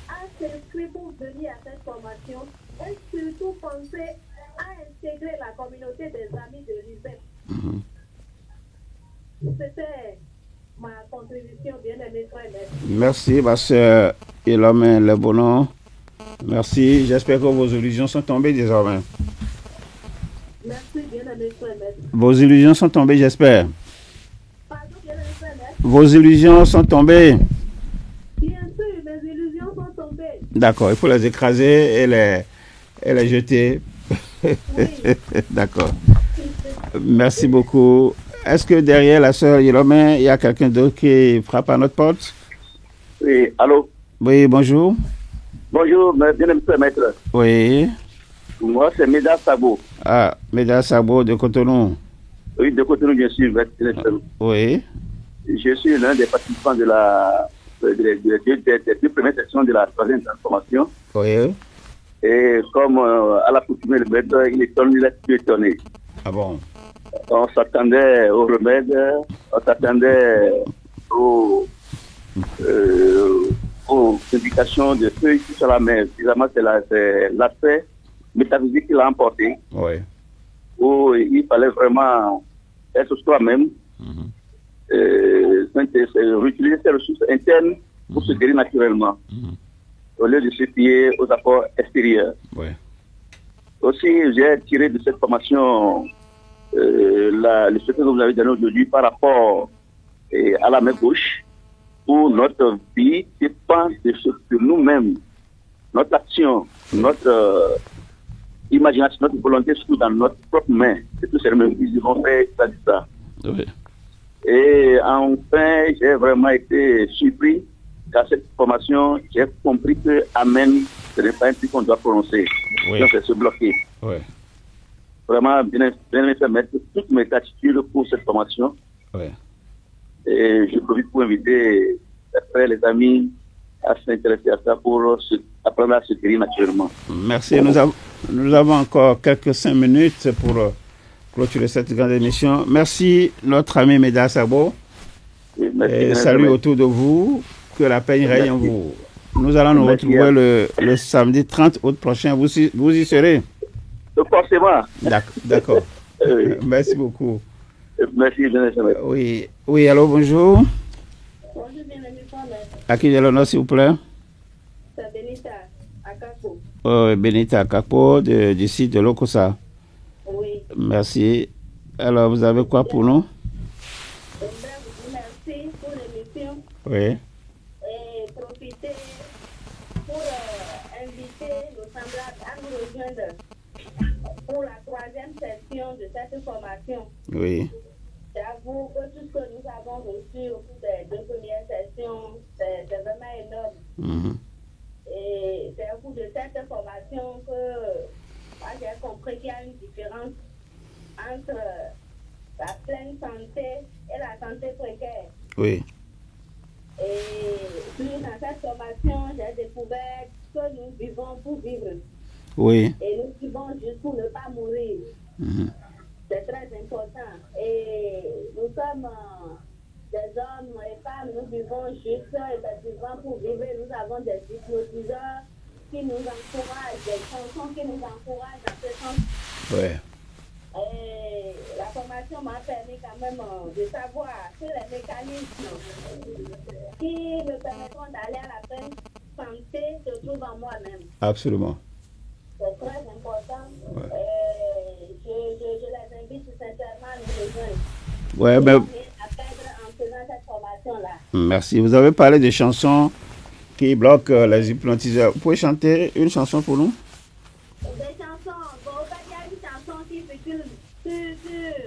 à s'inscrire pour venir à cette formation et surtout penser à intégrer la communauté des amis de l'ISEP. C'était ma contribution, bien-aimé frère. Merci, ma soeur Ilomé Lebono. Merci. J'espère que vos illusions sont tombées désormais. Merci, bien-aimé frère. Vos illusions sont tombées, j'espère. Pardon, bien-aimé frère. Vos illusions sont tombées. Bien sûr, mes illusions sont tombées. D'accord, il faut les écraser et les jeter. D'accord. Merci beaucoup. Est-ce que derrière la sœur Ilomé, il y a quelqu'un d'autre qui frappe à notre porte? Oui, allô? Oui, bonjour. Bonjour, bien-aimé maître. Oui. Moi, c'est Méda Sabo. Ah, Méda Sabo de Cotonou. Oui, de Cotonou, bien sûr. Oui. Je suis l'un des participants des deux premières sections de la troisième transformation. Oui. Et comme à l'accoutumée, le maître, il est étonné. Ah bon? On s'attendait au remède, on s'attendait aux indications de ceux qui sont là, mais finalement c'est l'aspect métaphysique qui l'a emporté. Oui. Où il fallait vraiment être soi-même, réutiliser ses ressources internes pour se guérir naturellement, au lieu de se fier aux apports extérieurs. Oui. Aussi, j'ai tiré de cette formation le secret que vous avez donné aujourd'hui par rapport à la main gauche, où notre vie dépend de ce que nous-mêmes, notre action, notre imagination, notre volonté se trouve dans notre propre main. C'est tout simplement qu'ils vont faire ça. Oui. Et enfin, j'ai vraiment été surpris qu'à cette formation, j'ai compris que Amen, ce n'est pas un truc qu'on doit prononcer. Oui. Donc, c'est se bloquer. Oui. Vraiment, bien mettre toutes mes attitudes pour cette formation. Oui. Et je profite pour inviter les amis à s'intéresser à ça pour apprendre à se guérir naturellement. Merci. Nous avons encore quelques 5 minutes pour clôturer cette grande émission. Merci, notre ami Méda Sabo. Et salut autour de vous. Que la paix règne en vous. Nous allons nous retrouver le samedi 30 août prochain. Vous y serez? Forcément. D'accord. Merci beaucoup. Merci. Oui, allô, bonjour. Bonjour, bien-aimé Maître. À qui j'ai l'honneur, s'il vous plaît? C'est Benita Akapo. Benita Akapo, du site de Lokosa. Oui. Merci. Alors, vous avez quoi pour nous? Merci pour l'émission. Oui. Et profiter pour inviter nos semblables à nous rejoindre pour la 3e session de cette formation. Oui. J'avoue que tout ce que nous avons reçu au cours des 2 premières sessions, c'est vraiment énorme. Et c'est au cours de cette formation que moi, j'ai compris qu'il y a une différence entre la pleine santé et la santé précaire. Oui. Et dans cette formation, j'ai découvert que nous vivons pour vivre. Oui. Et nous vivons juste pour ne pas mourir. C'est très important. Et nous sommes des hommes et femmes, nous vivons juste effectivement pour vivre. Nous avons des hypnotiseurs qui nous encouragent, des chansons qui nous encouragent dans ce sens. Oui. Et la formation m'a permis quand même de savoir que les mécanismes qui me permettront d'aller à la pleine santé se trouvent en moi-même. Absolument. C'est très important. Je les invite sincèrement à nous rejoindre. Ouais, ben, En faisant cette formation-là. merci. Vous avez parlé des chansons qui bloquent les hypnotiseurs. Vous pouvez chanter une chanson pour nous? Des chansons. Bon, il y a une chanson qui circule sur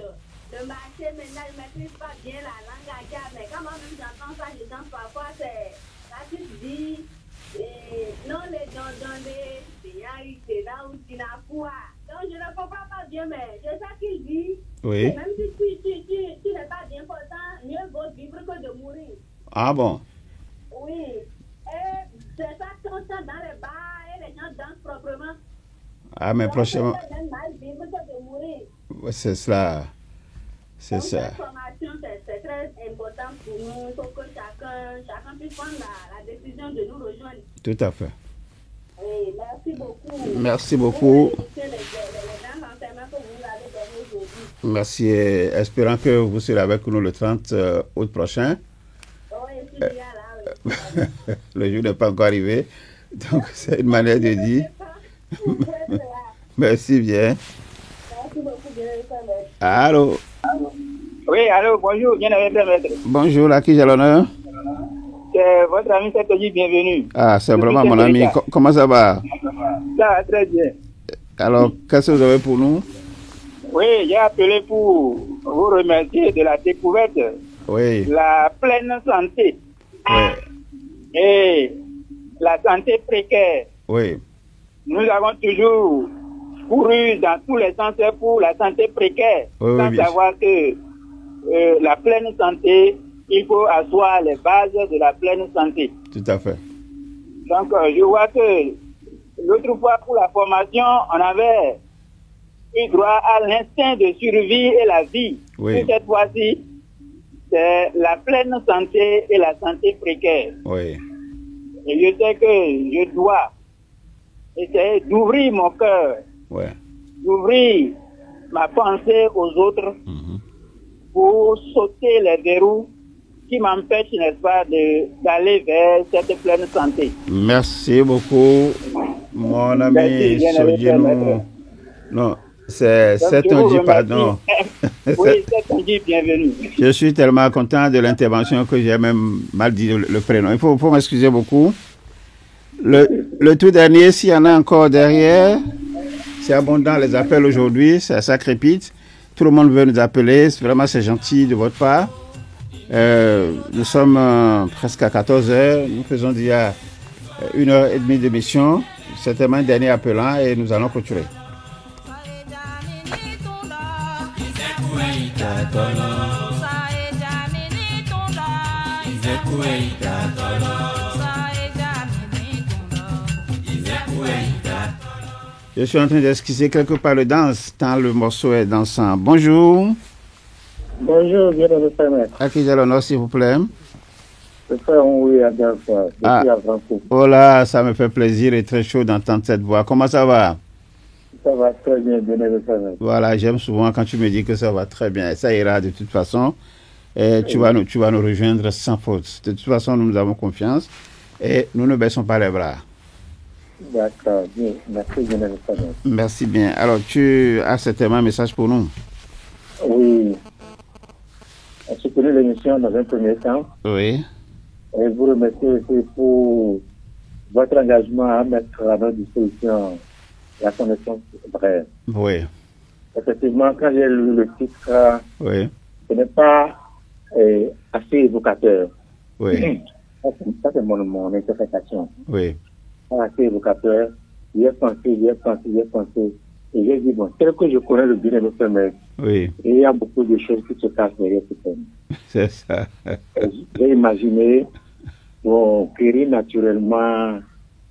le marché. Maintenant, je ne maîtrise pas bien la langue aïa, mais quand moi-même j'entends ça, je chante parfois. C'est là tu te dis, non, les dondés, c'est là où tu n'as quoi. Donc, je ne comprends pas bien, mais je sais qu'il dit. Oui. Et même si tu n'es pas bien portant, mieux vaut vivre que de mourir. Ah bon? Oui. Et c'est ça qu'on chante dans les bars et les gens dansent proprement. Ah, mais prochainement. C'est mal vivre que de mourir. C'est cela. C'est Donc, ça. cette formation, c'est très important pour nous. Il faut que chacun puisse prendre la décision de nous rejoindre. Tout à fait. Oui, merci beaucoup. Merci beaucoup. Les grands enseignements que vous avez donnés aujourd'hui. Merci. Et espérant que vous serez avec nous le 30 août prochain. Oui, je suis déjà là. Oui. Le jour n'est pas encore arrivé. Donc, c'est une manière de dire. Merci bien. Merci beaucoup, bien. Allô? Oui, allô, bonjour, bien avec maître. Bonjour, à qui j'ai l'honneur? C'est votre ami Setoji, bienvenue. Ah, c'est vraiment mon ami. Comment ça va? Ça va très bien. Alors, qu'est-ce que vous avez pour nous? Oui, j'ai appelé pour vous remercier de la découverte. Oui. La pleine santé. Oui. Et la santé précaire. Oui. Nous avons toujours couru dans tous les sens pour la santé précaire, sans savoir que la pleine santé, il faut asseoir les bases de la pleine santé. Tout à fait. Donc, je vois que l'autre fois, pour la formation, on avait eu droit à l'instinct de survie et la vie. Oui. Et cette fois-ci, c'est la pleine santé et la santé précaire. Oui. Et je sais que je dois essayer d'ouvrir mon cœur, d'ouvrir ma pensée aux autres pour sauter les verrous qui m'empêchent, n'est-ce pas, d'aller vers cette pleine santé. Merci beaucoup, mon ami Sodienou. Non, c'est Setonji, pardon. Oui, Setonji, bienvenue. Je suis tellement content de l'intervention que j'ai même mal dit le prénom. Il faut m'excuser beaucoup. Le tout dernier, s'il y en a encore derrière, c'est abondant les appels aujourd'hui, ça crépite. Tout le monde veut nous appeler, vraiment c'est gentil de votre part. Nous sommes presque à 14h, nous faisons déjà 1h30 d'émission. C'était un dernier appelant et nous allons clôturer. Je suis en train d'esquisser quelque part le danse, tant le morceau est dansant. Bonjour. Bonjour, bienvenue, frère. À qui j'ai l'honneur, s'il vous plaît? Le frère Onoui Adolphe, depuis à Vancouver. Oh là, ça me fait plaisir et très chaud d'entendre cette voix. Comment ça va? Ça va très bien, bienvenue, frère. Voilà, j'aime souvent quand tu me dis que ça va très bien. Ça ira de toute façon. Et tu vas nous rejoindre sans faute. De toute façon, nous avons confiance et nous ne baissons pas les bras. D'accord, bien. Merci, bienvenue, frère. Merci bien. Alors, tu as certainement un message pour nous? Oui. On soutenu l'émission dans un premier temps. Oui. Et vous remercie aussi pour votre engagement à mettre à notre disposition la connaissance brève. Oui. Effectivement, quand j'ai lu le titre, oui. Ce n'est pas assez évocateur. Oui. Ça, c'est mon interprétation. Oui. Pas assez évocateur. J'ai pensé. Et j'ai dit, bon, tel que je connais le bien de notre mec, oui. Et il y a beaucoup de choses qui se cachent derrière ce thème. C'est ça. J'ai imaginé, bon, guérir naturellement,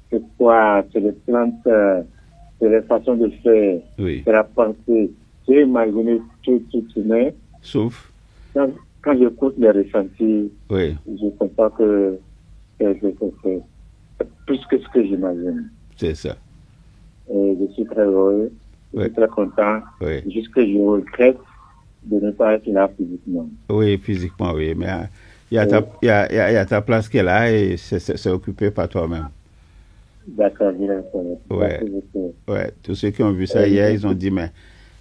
c'est quoi? C'est les plantes, c'est les façons de faire, oui. C'est la pensée. J'ai imaginé tout, mais sauf quand j'écoute les ressentis, oui. Je comprends que c'est plus que ce que j'imagine. C'est ça. Et je suis très heureux, je suis très content. Oui. Juste que je regrette de ne pas être là physiquement. Oui, physiquement, oui. Mais il y a ta place qui est là et c'est occupé par toi-même. D'accord, bien. Ouais. Tous ceux qui ont vu ça hier, ils ont dit, mais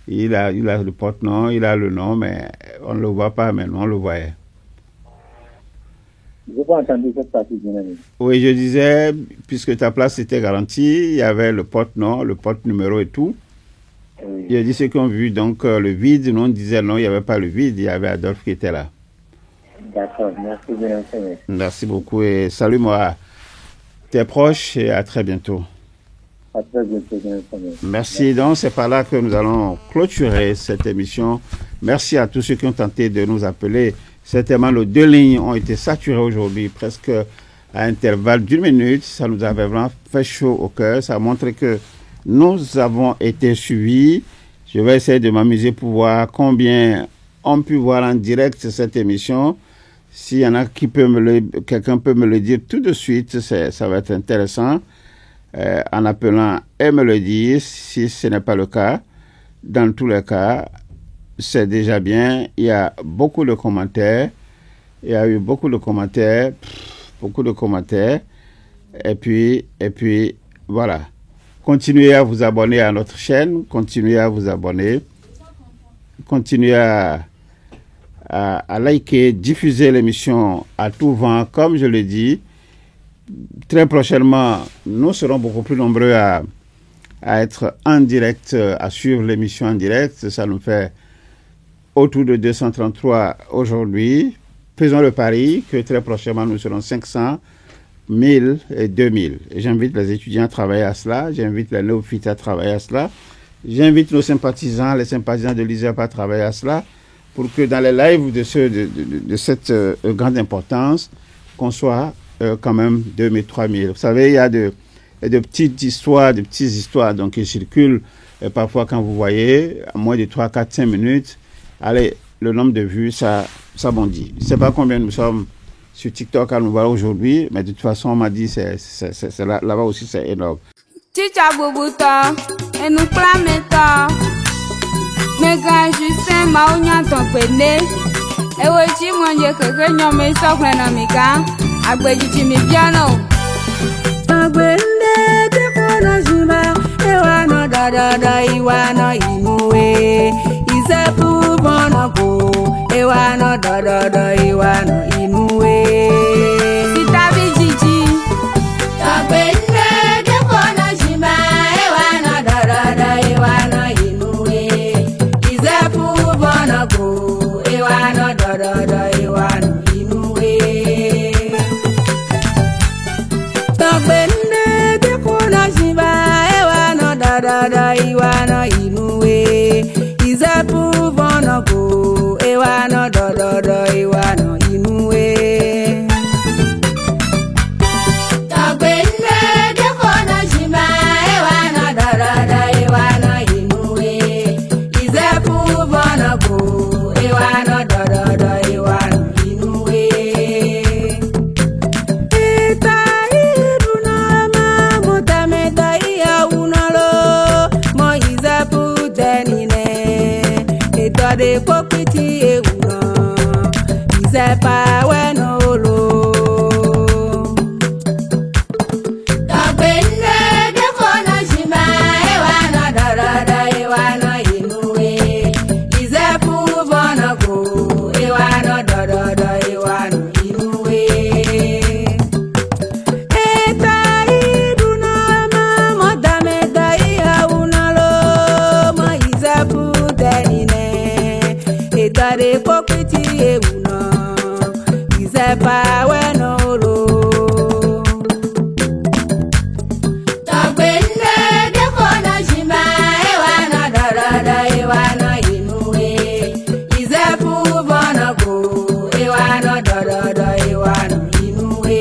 il a le porte-nom, il a le nom, mais on ne le voit pas, mais nous, on le voyait. Je n'ai pas entendu cette partie dynamique. Oui, je disais, puisque ta place était garantie, il y avait le porte-nom, le porte-numéro et tout. Oui. Il a dit ceux qui ont vu donc le vide, nous on disait non, il n'y avait pas le vide, il y avait Adolphe qui était là. D'accord, merci bien. Merci beaucoup et salue-moi tes proches et à très bientôt. À très bientôt, bien. Merci. Donc c'est par là que nous allons clôturer cette émission. Merci à tous ceux qui ont tenté de nous appeler. Certainement, nos 2 lignes ont été saturées aujourd'hui, presque à intervalle d'1 minute. Ça nous avait vraiment fait chaud au cœur. Ça a montré que nous avons été suivis. Je vais essayer de m'amuser pour voir combien on peut voir en direct cette émission. S'il y en a quelqu'un peut me le dire tout de suite, ça va être intéressant. En appelant et me le dire, si ce n'est pas le cas. Dans tous les cas, c'est déjà bien. Il y a beaucoup de commentaires. Il y a eu beaucoup de commentaires. Et puis, voilà. Continuez à vous abonner à notre chaîne. Continuez à vous abonner. Continuez à liker, diffuser l'émission à tout vent, comme je l'ai dit. Très prochainement, nous serons beaucoup plus nombreux à être en direct, à suivre l'émission en direct. Ça nous fait autour de 233 aujourd'hui. Faisons le pari que très prochainement, nous serons 500, 1000 et 2000. Et j'invite les étudiants à travailler à cela. J'invite les néophytes à travailler à cela. J'invite nos sympathisants, les sympathisants de l'ISEP à travailler à cela pour que dans les lives de cette grande importance, qu'on soit quand même 2000, 3000. Vous savez, il y a de petites histoires, donc qui circulent. Et parfois, quand vous voyez, à moins de 3, 4, 5 minutes, allez, le nombre de vues, ça bondit. Je ne sais pas combien nous sommes sur TikTok à nous voir aujourd'hui, mais de toute façon, on m'a dit, c'est là-bas aussi, c'est énorme. Chicha bobuta, et nous clameta. Mega Justin Maounia Tompene. Et oui, moi, que nous me socrena miga. Agbeji mi piano. Agbende te kona jima. Ewa no da iwa no inuwe. Isepu bono go. Ewa no da iwa no inuwe. Sitabi jiji. Agbende te kona jima. Ewa no da iwa no inuwe. Isepu bono go. Ewa no da iwa no inuwe. Agbende te kona jima. Ewa no da iwa no inuwe. Isepu bono go. Ewa no da iwa no inuwe. de kokiti euna izepa weno ro tagbende de kona jima ewana darada ewana inue izepu bona go ewana darada ewana inue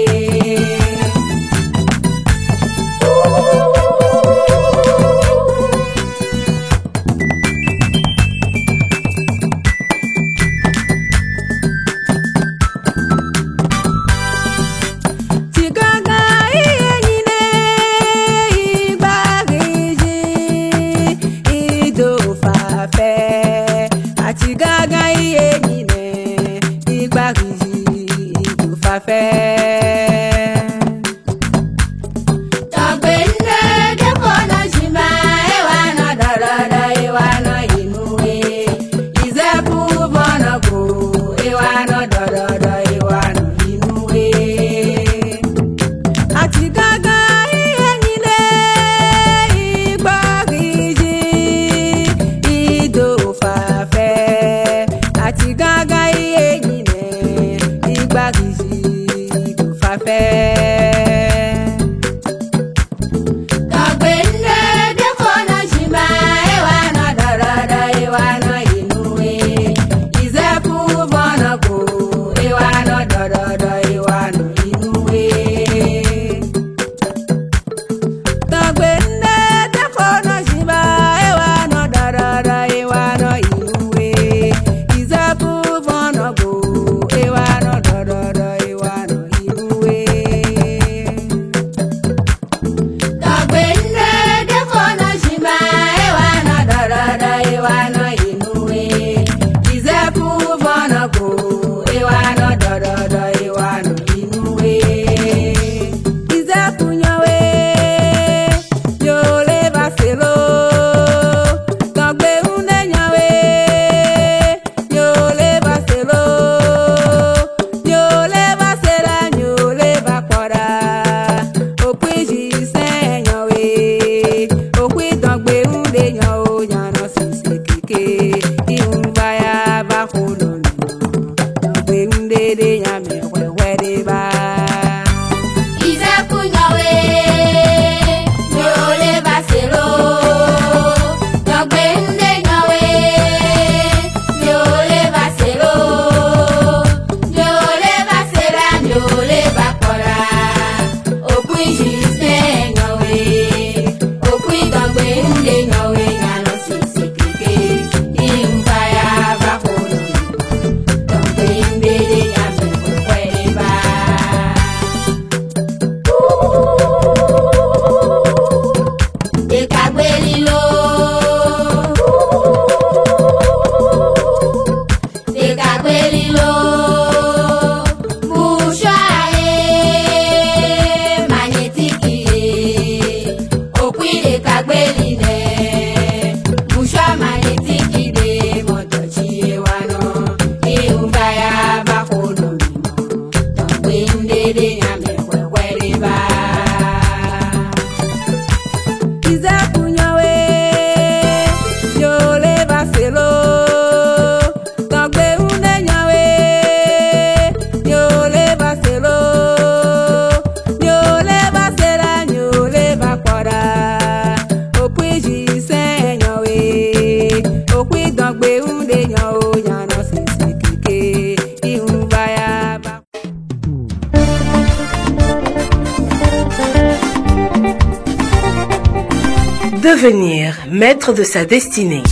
Devenir maître de sa destinée.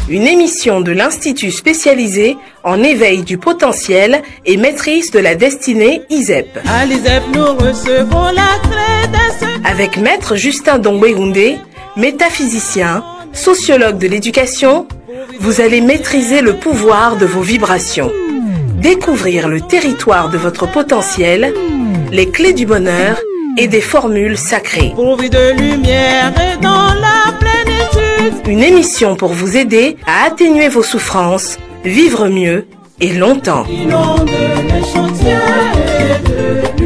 Une émission de l'Institut spécialisé en éveil du potentiel et maîtrise de la destinée ISEP. À l'ISEP, nous recevons la clé de ce... Avec maître Justin Dongwe-Houndé, métaphysicien, sociologue de l'éducation, vous allez maîtriser le pouvoir de vos vibrations, découvrir le territoire de votre potentiel, les clés du bonheur et des formules sacrées. Pourvu de lumière et dans la plénitude. Une émission pour vous aider à atténuer vos souffrances, vivre mieux et longtemps. Inonde l'échantillon et de